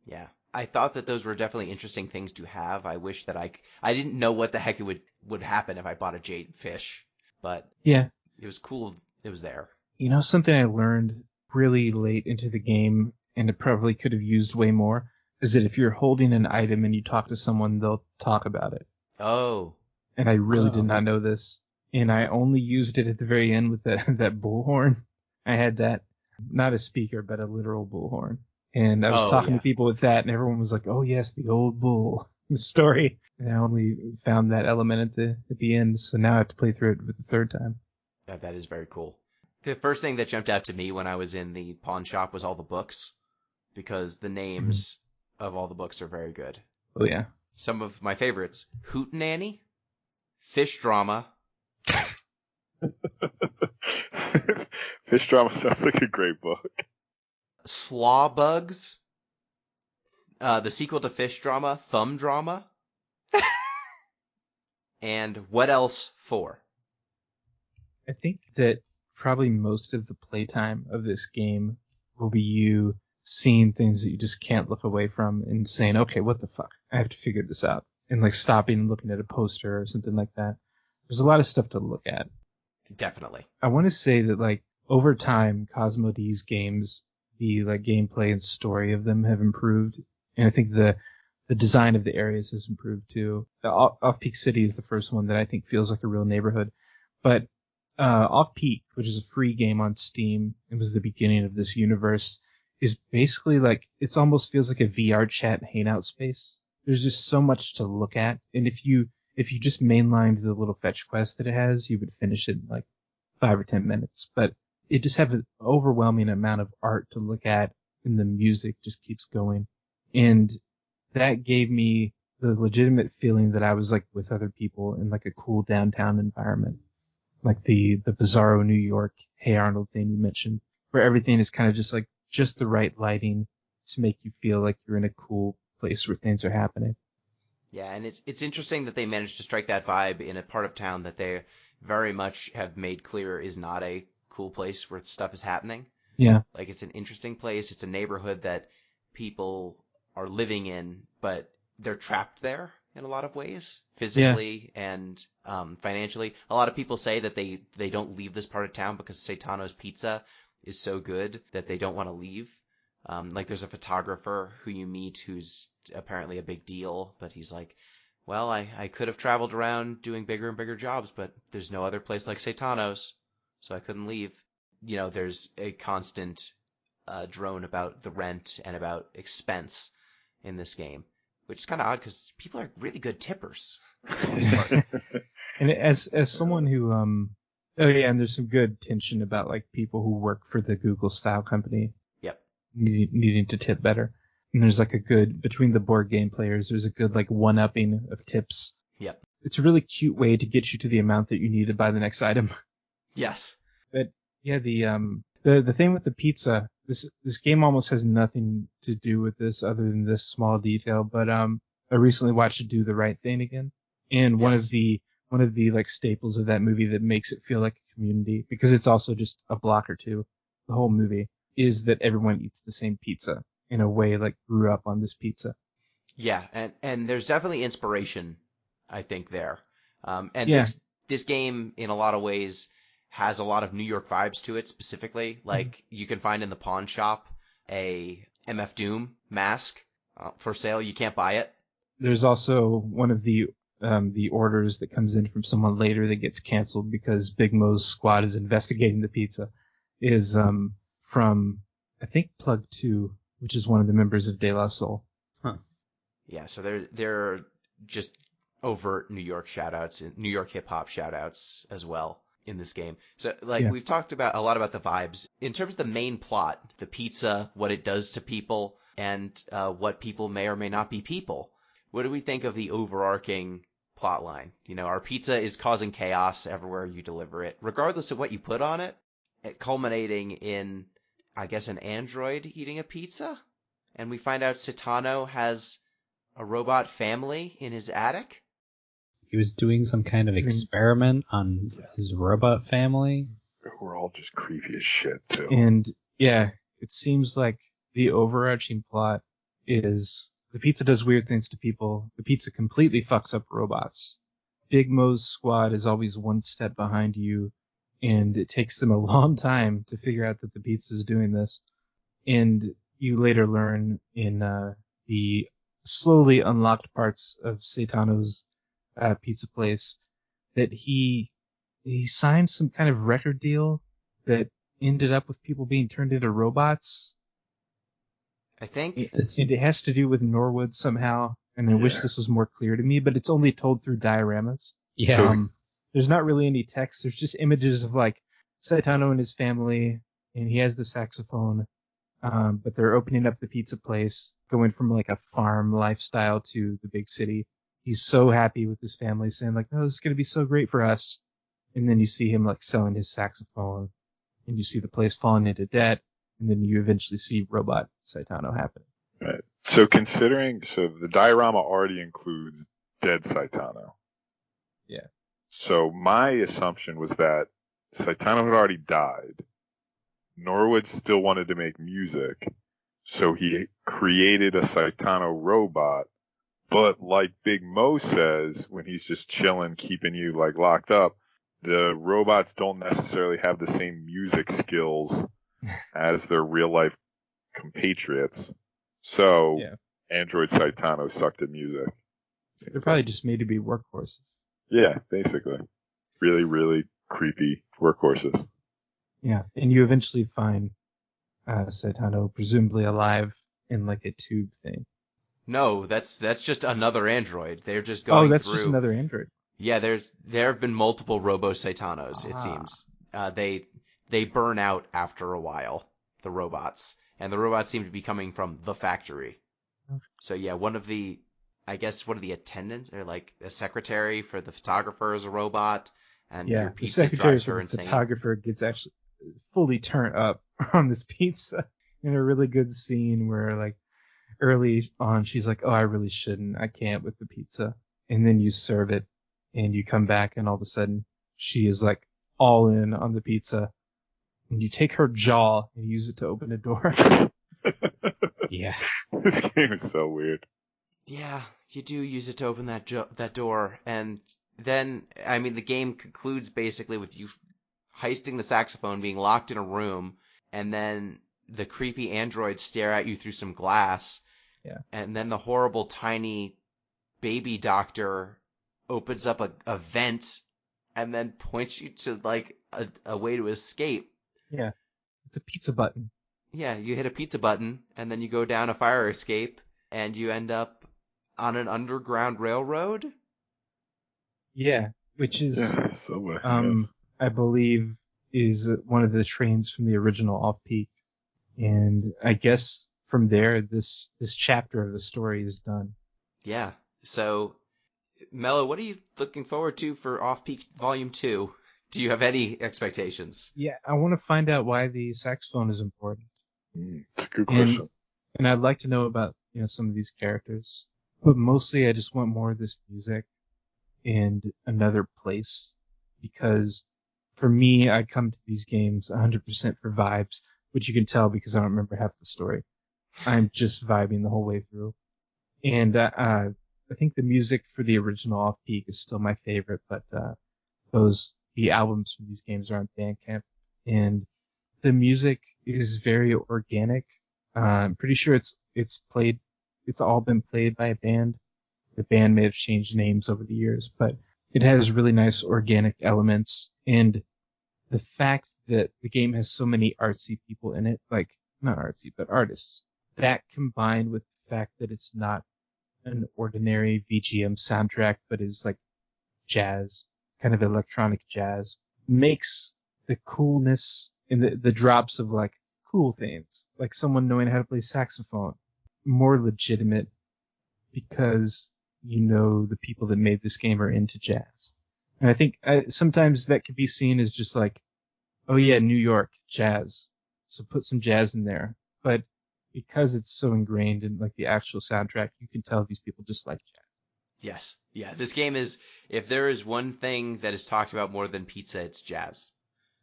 S4: Yeah. I thought that those were definitely interesting things to have. I wish that I didn't know what the heck it would happen if I bought a jade fish, but
S1: yeah,
S4: it was cool. It was there.
S1: You know, something I learned really late into the game, and it probably could have used way more, is that if you're holding an item and you talk to someone, they'll talk about it.
S4: Oh.
S1: And I really did not know this. And I only used it at the very end with that bullhorn. I had that, not a speaker, but a literal bullhorn. And I was talking to people with that, and everyone was like, "Oh yes, the old bull story." And I only found that element at the end, so now I have to play through it for the third time.
S4: That is very cool. The first thing that jumped out to me when I was in the pawn shop was all the books, because the names of all the books are very good.
S1: Oh yeah.
S4: Some of my favorites: Hootenanny, Fish Drama.
S5: Fish Drama sounds like a great book.
S4: Slaw Bugs. The sequel to Fish Drama, Thumb Drama. And What Else For?
S1: I think that probably most of the playtime of this game will be you seeing things that you just can't look away from and saying, okay, what the fuck? I have to figure this out. And like stopping and looking at a poster or something like that. There's a lot of stuff to look at.
S4: Definitely.
S1: I want to say that like over time, Cosmo D's games, the like gameplay and story of them have improved. And I think the design of the areas has improved too. Off Peak City is the first one that I think feels like a real neighborhood. But Off Peak, which is a free game on Steam, it was the beginning of this universe, is basically like, it almost feels like a VR chat hangout space. There's just so much to look at. And if you just mainlined the little fetch quest that it has, you would finish it in like 5 or 10 minutes. But it just has an overwhelming amount of art to look at, and the music just keeps going. And that gave me the legitimate feeling that I was like with other people in like a cool downtown environment. Like the Bizarro New York Hey Arnold thing you mentioned, where everything is kind of just like just the right lighting to make you feel like you're in a cool place where things are happening.
S4: Yeah, and it's interesting that they managed to strike that vibe in a part of town that they very much have made clear is not a cool place where stuff is happening.
S1: Yeah.
S4: Like, it's an interesting place. It's a neighborhood that people are living in, but they're trapped there in a lot of ways, physically and financially. A lot of people say that they don't leave this part of town because Caetano's pizza is so good that they don't want to leave. Like, there's a photographer who you meet who's apparently a big deal, but he's like, well, I could have traveled around doing bigger and bigger jobs, but there's no other place like Caetano's, so I couldn't leave. You know, there's a constant drone about the rent and about expense in this game, which is kind of odd because people are really good tippers for the most part.
S1: And as someone who and there's some good tension about like people who work for the Google style company.
S4: Yep.
S1: Needing to tip better. And there's like a good, between the board game players, there's a good like one-upping of tips.
S4: Yep.
S1: It's a really cute way to get you to the amount that you need to buy the next item.
S4: Yes.
S1: But yeah, the thing with the pizza, this game almost has nothing to do with this other than this small detail, but I recently watched Do the Right Thing again. And one of the like staples of that movie that makes it feel like a community, because it's also just a block or two, the whole movie, is that everyone eats the same pizza in a way like grew up on this pizza.
S4: Yeah, and there's definitely inspiration, I think, there. This game, in a lot of ways, has a lot of New York vibes to it specifically. Like you can find in the pawn shop a MF Doom mask for sale. You can't buy it.
S1: There's also one of the orders that comes in from someone later that gets canceled because Big Mo's squad is investigating the pizza is from, I think, Plug 2, which is one of the members of De La Soul.
S6: Huh.
S4: Yeah, so they're just overt New York shout-outs, New York hip-hop shout-outs as well in this game. So, we've talked about a lot about the vibes. In terms of the main plot, the pizza, what it does to people, and what people may or may not be people, what do we think of the overarching plot line? You know, our pizza is causing chaos everywhere you deliver it, regardless of what you put on it, culminating in, I guess, an android eating a pizza? And we find out Saitano has a robot family in his attic?
S6: He was doing some kind of experiment on his robot family.
S5: We're all just creepy as shit, too.
S1: And, yeah, it seems like the overarching plot is the pizza does weird things to people. The pizza completely fucks up robots. Big Mo's squad is always one step behind you, and it takes them a long time to figure out that the pizza is doing this. And you later learn in the slowly unlocked parts of Saitano's pizza place that he signed some kind of record deal that ended up with people being turned into robots.
S4: I think
S1: It has to do with Norwood somehow, and I wish this was more clear to me, but it's only told through dioramas.
S6: Yeah.
S1: There's not really any text. There's just images of like Saitano and his family, and he has the saxophone. But they're opening up the pizza place, going from like a farm lifestyle to the big city. He's so happy with his family, saying like, "Oh, this is gonna be so great for us." And then you see him like selling his saxophone, and you see the place falling into debt, and then you eventually see Robot Saitano happen.
S5: Right. So the diorama already includes dead Saitano.
S1: Yeah.
S5: So my assumption was that Saitano had already died. Norwood still wanted to make music, so he created a Saitano robot. But like Big Mo says, when he's just chilling, keeping you like locked up, the robots don't necessarily have the same music skills as their real life compatriots. So Android Saitano sucked at music.
S1: They're probably just made to be workhorses.
S5: Yeah, basically. Really, really creepy workhorses.
S1: Yeah, and you eventually find Saitano presumably alive in like a tube thing.
S4: No, that's just another android. They're just going through.
S1: Oh, that's just another android.
S4: Yeah, there have been multiple Robo Saitanos, it seems. They burn out after a while, the robots. And the robots seem to be coming from the factory.
S1: Okay.
S4: So yeah, one of the attendants, or like a secretary for the photographer is a robot, and your pizza drives her insane.
S1: The photographer gets actually fully turned up on this pizza in a really good scene where like early on she's like, "Oh, I really shouldn't. I can't with the pizza." And then you serve it and you come back and all of a sudden she is like all in on the pizza. And you take her jaw and use it to open a door.
S6: Yeah.
S5: This game is so weird.
S4: Yeah, you do use it to open that door. And then, I mean, the game concludes basically with you heisting the saxophone, being locked in a room, and then the creepy androids stare at you through some glass.
S1: Yeah.
S4: And then the horrible tiny baby doctor opens up a vent and then points you to like a way to escape.
S1: Yeah. It's a pizza button.
S4: Yeah, you hit a pizza button and then you go down a fire escape and you end up on an underground railroad.
S1: Yeah, which is
S5: somewhere.
S1: I believe is one of the trains from the original Off-Peak. And I guess from there this chapter of the story is done.
S4: Yeah. So Mello, what are you looking forward to for Off-Peak Volume 2? Do you have any expectations?
S1: Yeah, I want to find out why the saxophone is important.
S5: It's a good question.
S1: And I'd like to know about, some of these characters. But mostly I just want more of this music and another place. Because for me, I come to these games 100% for vibes, which you can tell because I don't remember half the story. I'm just vibing the whole way through. And I think the music for the original Off-Peak is still my favorite, but those the albums from these games are on Bandcamp, and the music is very organic. I'm pretty sure it's all been played by a band. The band may have changed names over the years, but it has really nice organic elements. And the fact that the game has so many artsy people in it, like not artsy, but artists, that combined with the fact that it's not an ordinary VGM soundtrack, but is like jazz, kind of electronic jazz, makes the coolness and the drops of like cool things, like someone knowing how to play saxophone, more legitimate because you know the people that made this game are into jazz. And I think sometimes that could be seen as just like, oh yeah, New York, jazz. So put some jazz in there. But because it's so ingrained in like the actual soundtrack, you can tell these people just like jazz.
S4: Yes. Yeah, this game is, if there is one thing that is talked about more than pizza, it's jazz.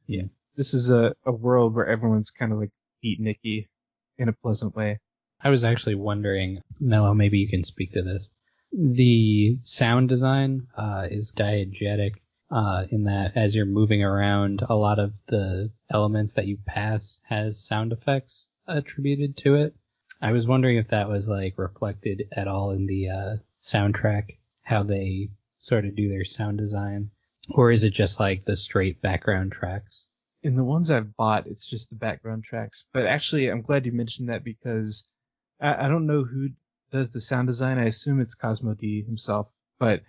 S1: Yeah. This is a world where everyone's kind of like beatniky in a pleasant way.
S6: I was actually wondering, Mello, maybe you can speak to this. The sound design is diegetic in that as you're moving around, a lot of the elements that you pass has sound effects attributed to it. I was wondering if that was like reflected at all in the soundtrack, how they sort of do their sound design, or is it just like the straight background tracks?
S1: In the ones I've bought, it's just the background tracks. But actually, I'm glad you mentioned that because I don't know who does the sound design. I assume it's Cosmo D himself, but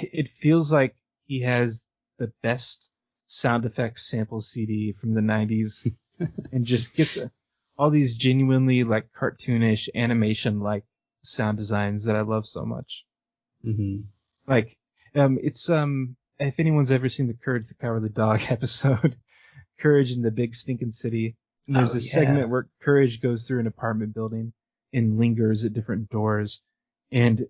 S1: it feels like he has the best sound effects sample CD from the 90s and just gets all these genuinely like cartoonish animation like sound designs that I love so much.
S6: Mm-hmm.
S1: Like, it's if anyone's ever seen the Courage the Cowardly Dog episode, Courage in the Big Stinking City, and there's a segment where Courage goes through an apartment building and lingers at different doors. And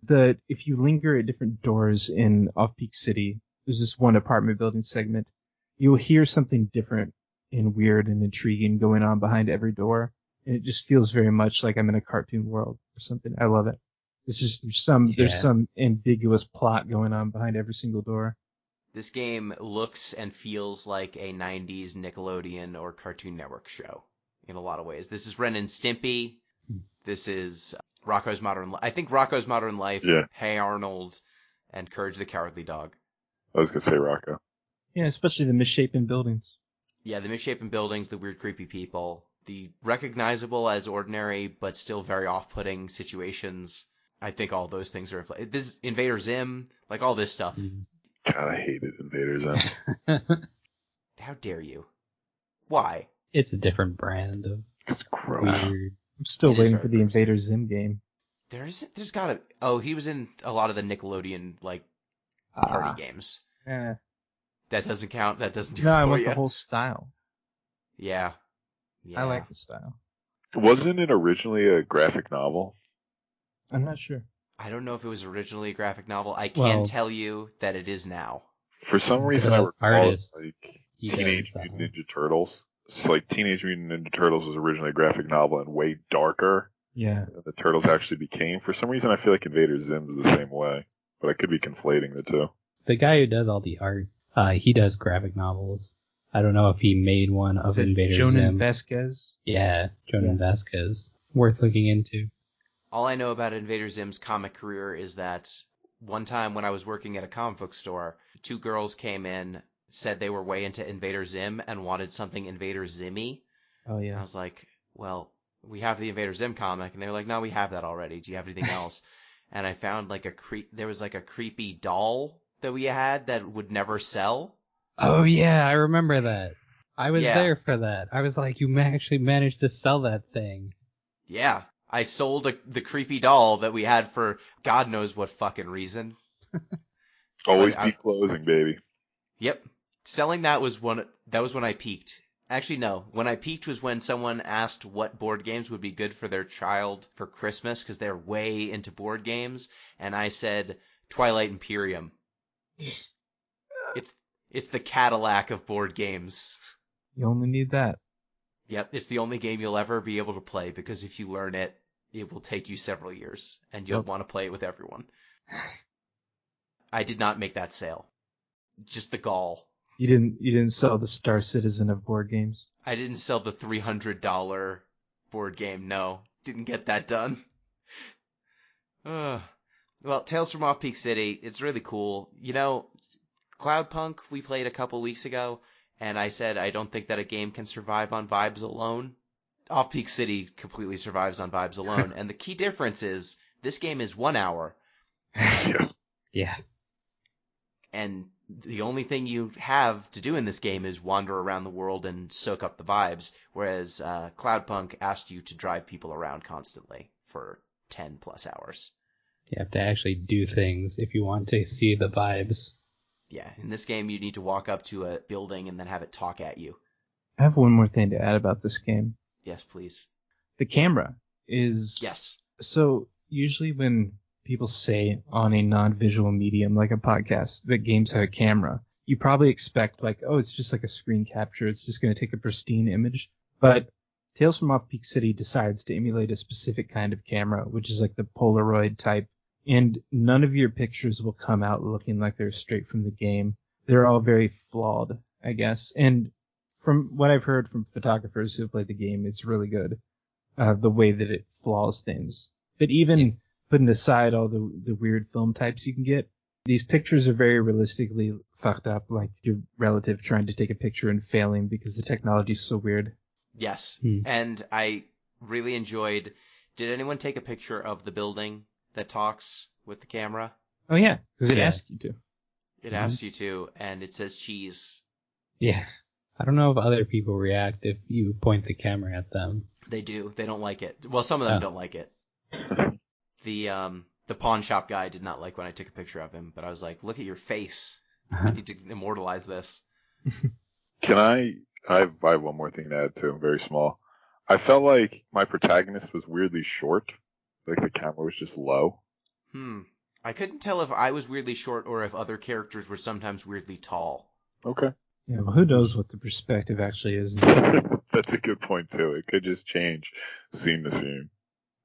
S1: if you linger at different doors in Off-Peak City, there's this one apartment building segment, you'll hear something different and weird and intriguing going on behind every door. And it just feels very much like I'm in a cartoon world or something. I love it. It's just, there's some ambiguous plot going on behind every single door.
S4: This game looks and feels like a 90s Nickelodeon or Cartoon Network show in a lot of ways. This is Ren and Stimpy. This is Rocko's Modern Life. I think Rocko's Modern Life, Hey Arnold, and Courage the Cowardly Dog.
S5: I was going to say Rocko.
S1: Yeah, especially the misshapen buildings.
S4: Yeah, the misshapen buildings, the weird, creepy people, the recognizable as ordinary but still very off-putting situations. I think all those things are this Invader Zim, like all this stuff.
S5: God, I hated Invader Zim.
S4: How dare you? Why?
S6: It's a different brand of
S5: It's gross.
S6: weird.
S1: I'm still waiting for the
S4: gross.
S1: Invader Zim game.
S4: There's gotta. Oh, he was in a lot of the Nickelodeon like party games.
S1: Yeah.
S4: That doesn't count. That doesn't do
S1: No,
S4: it
S1: I
S4: for
S1: want
S4: you.
S1: the whole style.
S4: Yeah.
S1: I like the style.
S5: Wasn't it originally a graphic novel?
S1: I'm not sure.
S4: I don't know if it was originally a graphic novel. I can tell you that it is now.
S5: For some reason, I recall
S6: artist,
S5: like
S6: he
S5: Teenage
S6: does,
S5: Mutant Ninja Turtles. It's like Teenage Mutant Ninja Turtles was originally a graphic novel and way darker.
S1: Yeah.
S5: than the Turtles actually became. For some reason, I feel like Invader Zim is the same way, but I could be conflating the two.
S6: The guy who does all the art, he does graphic novels. I don't know if he made one of Invader
S1: Jonan
S6: Zim.
S1: Vasquez?
S6: Yeah, Jonan Vasquez. Worth looking into.
S4: All I know about Invader Zim's comic career is that one time when I was working at a comic book store, two girls came in, said they were way into Invader Zim and wanted something Invader Zimmy.
S1: Oh, yeah.
S4: I was like, well, we have the Invader Zim comic. And they were like, no, we have that already. Do you have anything else? And I found like there was like a creepy doll that we had that would never sell.
S6: Oh, yeah, I remember that. I was
S4: Yeah.
S6: there for that. I was like, you actually managed to sell that thing.
S4: Yeah. I sold the creepy doll that we had for God knows what fucking reason.
S5: Always
S4: But
S5: be closing, baby.
S4: Yep. Selling that was when I peaked. Actually, no. When I peaked was when someone asked what board games would be good for their child for Christmas because they're way into board games, and I said Twilight Imperium. It's the Cadillac of board games.
S1: You only need that.
S4: Yep, it's the only game you'll ever be able to play because if you learn it, it will take you several years, and you'll want to play it with everyone. I did not make that sale. Just the gall.
S1: You didn't sell the Star Citizen of board games.
S4: I didn't sell the $300 board game. No, didn't get that done. Well, Tales from Off-Peak City, it's really cool. Cloudpunk we played a couple weeks ago, and I said I don't think that a game can survive on vibes alone. Off-Peak City completely survives on vibes alone, and the key difference is this game is 1 hour,
S6: Yeah.
S4: and the only thing you have to do in this game is wander around the world and soak up the vibes, whereas Cloudpunk asked you to drive people around constantly for 10 plus hours.
S6: You have to actually do things if you want to see the vibes.
S4: Yeah, in this game you need to walk up to a building and then have it talk at you.
S1: I have one more thing to add about this game.
S4: Yes, please.
S1: The camera is...
S4: Yes.
S1: So usually when people say on a non-visual medium like a podcast that games have a camera, you probably expect like, oh, it's just like a screen capture. It's just going to take a pristine image. But Tales from Off-Peak City decides to emulate a specific kind of camera, which is like the Polaroid type. And none of your pictures will come out looking like they're straight from the game. They're all very flawed, I guess. And from what I've heard from photographers who have played the game, it's really good, the way that it flaws things. But even putting aside all the weird film types you can get, these pictures are very realistically fucked up, like your relative trying to take a picture and failing because the technology is so weird.
S4: Yes, and I really enjoyed... Did anyone take a picture of the building that talks with the camera?
S1: Oh, yeah, because it asks you to.
S4: It asks you to, and it says cheese.
S6: Yeah. I don't know if other people react if you point the camera at them.
S4: They do. They don't like it. Well, some of them don't like it. The pawn shop guy did not like when I took a picture of him, but I was like, look at your face. I need to immortalize this.
S5: I have one more thing to add too, very small. I felt like my protagonist was weirdly short. Like the camera was just low.
S4: I couldn't tell if I was weirdly short or if other characters were sometimes weirdly tall.
S5: Okay.
S1: Yeah, well, who knows what the perspective actually is.
S5: That's a good point too. It could just change scene to scene.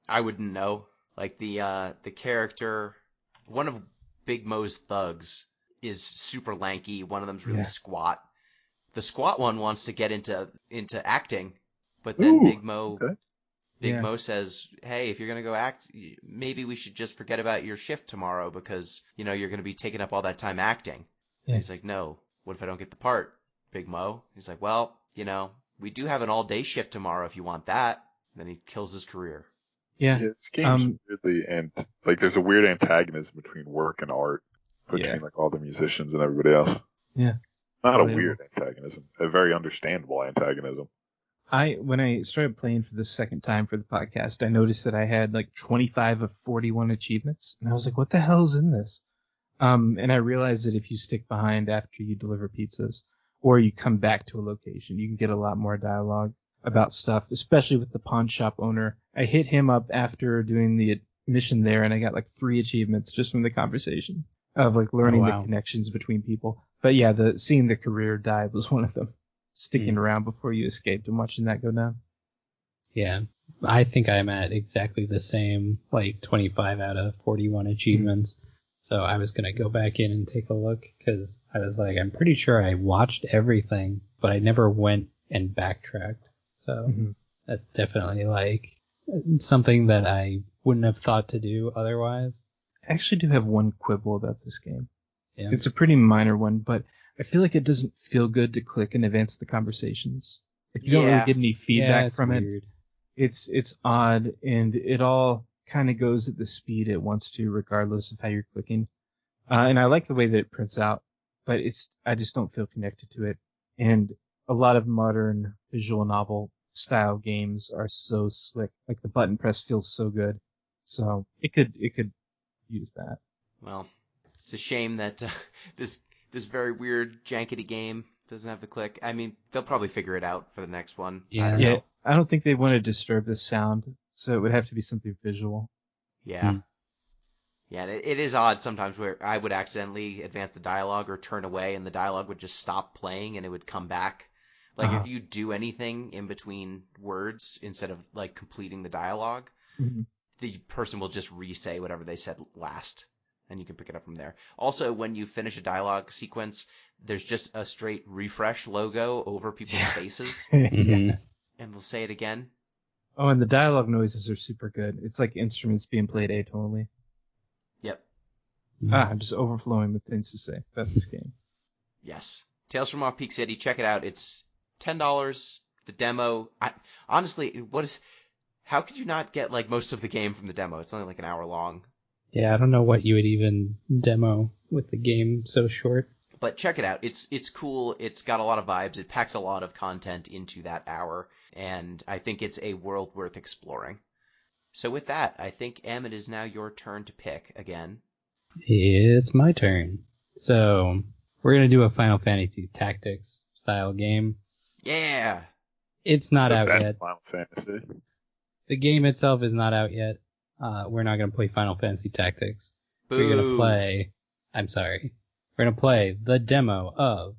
S4: I wouldn't know. Like the character, one of Big Mo's thugs is super lanky. One of them's really squat. The squat one wants to get into acting, but then Big Mo says, "Hey, if you're gonna go act, maybe we should just forget about your shift tomorrow because you're gonna be taking up all that time acting." Yeah. And he's like, "No. What if I don't get the part, Big Mo?" He's like, "Well, we do have an all-day shift tomorrow if you want that." And then he kills his career.
S1: Yeah.
S5: This game's weirdly, and like there's a weird antagonism between work and art, between like all the musicians and everybody else.
S1: Yeah.
S5: Not a weird antagonism, a very understandable antagonism.
S1: When I started playing for the second time for the podcast, I noticed that I had like 25 of 41 achievements, and I was like, what the hell is in this? And I realized that if you stick behind after you deliver pizzas, or you come back to a location, you can get a lot more dialogue about stuff, especially with the pawn shop owner. I hit him up after doing the mission there, and I got like 3 achievements just from the conversation of like learning the connections between people. But yeah, seeing the career die was one of them. Sticking around before you escaped and watching that go down.
S6: Yeah, I think I'm at exactly the same, like 25 out of 41 achievements. So I was going to go back in and take a look because I was like, I'm pretty sure I watched everything, but I never went and backtracked. So that's definitely like something that I wouldn't have thought to do otherwise.
S1: I actually do have one quibble about this game.
S6: Yeah.
S1: It's a pretty minor one, but I feel like it doesn't feel good to click and advance the conversations. Like you don't really get any feedback from it. It's odd, and it all kind of goes at the speed it wants to, regardless of how you're clicking. And I like the way that it prints out, but I just don't feel connected to it. And a lot of modern visual novel style games are so slick. Like the button press feels so good. So it could use that.
S4: Well, it's a shame that this very weird jankety game doesn't have the click. I mean, they'll probably figure it out for the next one.
S1: Yeah. I don't think they want to disturb the sound, so it would have to be something visual.
S4: Yeah. Yeah, it is odd sometimes where I would accidentally advance the dialogue or turn away and the dialogue would just stop playing and it would come back. Like if you do anything in between words instead of like completing the dialogue, the person will just re-say whatever they said last. and you can pick it up from there. Also, when you finish a dialogue sequence, there's just a straight refresh logo over people's faces,
S6: Mhm.
S4: and they'll say it again.
S1: Oh, and the dialogue noises are super good. It's like instruments being played atonally.
S4: Yep.
S1: I'm just overflowing with things to say about this game.
S4: Yes. Tales from Off-Peak City. Check it out. It's $10. The demo. Honestly, how could you not get like most of the game from the demo? It's only like an hour long.
S6: Yeah, I don't know what you would even demo with the game so short.
S4: But check it out. It's cool. It's got a lot of vibes. It packs a lot of content into that hour, and I think it's a world worth exploring. So with that, I think, Em, it is now your turn to pick again.
S6: It's my turn. So, we're going to do a Final Fantasy Tactics style game.
S4: Yeah!
S6: It's not
S5: The
S6: out
S5: best
S6: yet.
S5: Final Fantasy.
S6: The game itself is not out yet. We're not going to play Final Fantasy Tactics.
S4: Boo!
S6: We're going to play... I'm sorry. We're going to play the demo of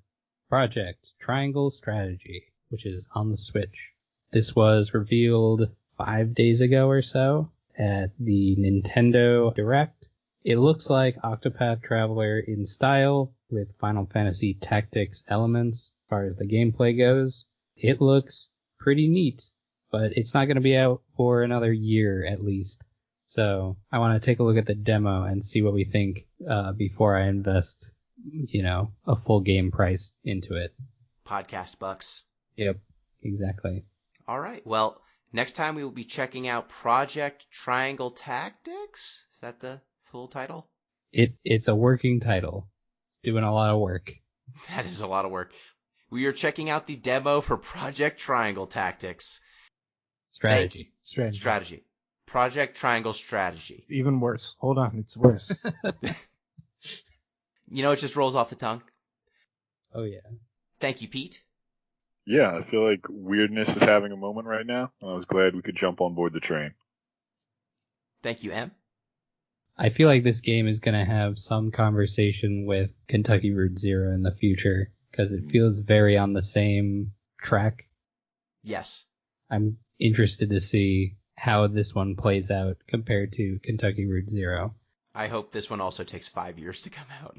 S6: Project Triangle Strategy, which is on the Switch. This was revealed 5 days ago or so at the Nintendo Direct. It looks like Octopath Traveler in style with Final Fantasy Tactics elements as far as the gameplay goes. It looks pretty neat, but it's not going to be out for another year at least. So I want to take a look at the demo and see what we think before I invest, a full game price into it.
S4: Podcast bucks.
S6: Yep, exactly.
S4: All right. Well, next time we will be checking out Project Triangle Tactics. Is that the full title?
S6: It's a working title. It's doing a lot of work.
S4: That is a lot of work. We are checking out the demo for Project Triangle Tactics.
S6: Strategy.
S4: Strategy. Project Triangle Strategy.
S1: It's even worse. Hold on, it's worse.
S4: It just rolls off the tongue.
S6: Oh, yeah.
S4: Thank you, Pete.
S5: Yeah, I feel like weirdness is having a moment right now. I was glad we could jump on board the train.
S4: Thank you, Em.
S6: I feel like this game is going to have some conversation with Kentucky Route Zero in the future, because it feels very on the same track.
S4: Yes.
S6: I'm interested to see how this one plays out compared to Kentucky Route Zero.
S4: I hope this one also takes 5 years to come out.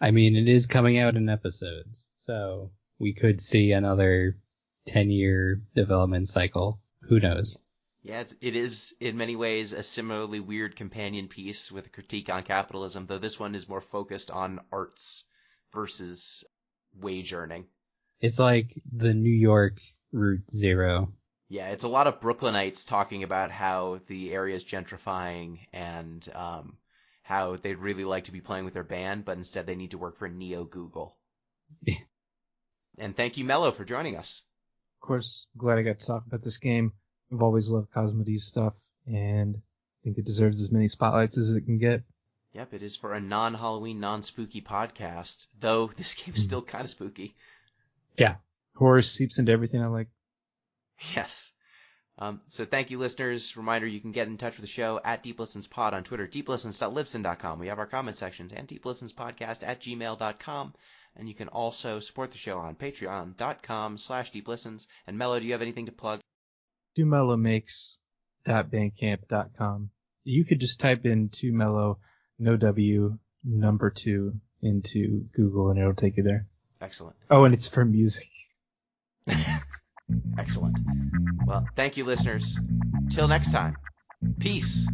S6: I mean, it is coming out in episodes, so we could see another 10-year development cycle. Who knows?
S4: Yeah, it is in many ways a similarly weird companion piece with a critique on capitalism, though this one is more focused on arts versus wage earning.
S6: It's like the New York Route Zero.
S4: Yeah, it's a lot of Brooklynites talking about how the area is gentrifying and how they'd really like to be playing with their band, but instead they need to work for Neo Google.
S6: Yeah.
S4: And thank you, Mello, for joining us.
S1: Of course, glad I got to talk about this game. I've always loved Cosmodes stuff, and I think it deserves as many spotlights as it can get.
S4: Yep, it is for a non-Halloween, non-spooky podcast, though this game is still kind of spooky.
S1: Yeah. Horror seeps into everything I like.
S4: Yes. So thank you, listeners. Reminder, you can get in touch with the show at DeepListensPod on Twitter, deeplistens.libsyn.com. We have our comment sections, and deeplistenspodcast@gmail.com. And you can also support the show on patreon.com/deeplistens. And Mello, do you have anything to plug?
S1: twomellomakes.bandcamp.com. You could just type in 2mellow, no W, number 2 into Google and it'll take you there.
S4: Excellent.
S1: Oh, and it's for music.
S4: Excellent. Well, thank you, listeners. Till next time. Peace.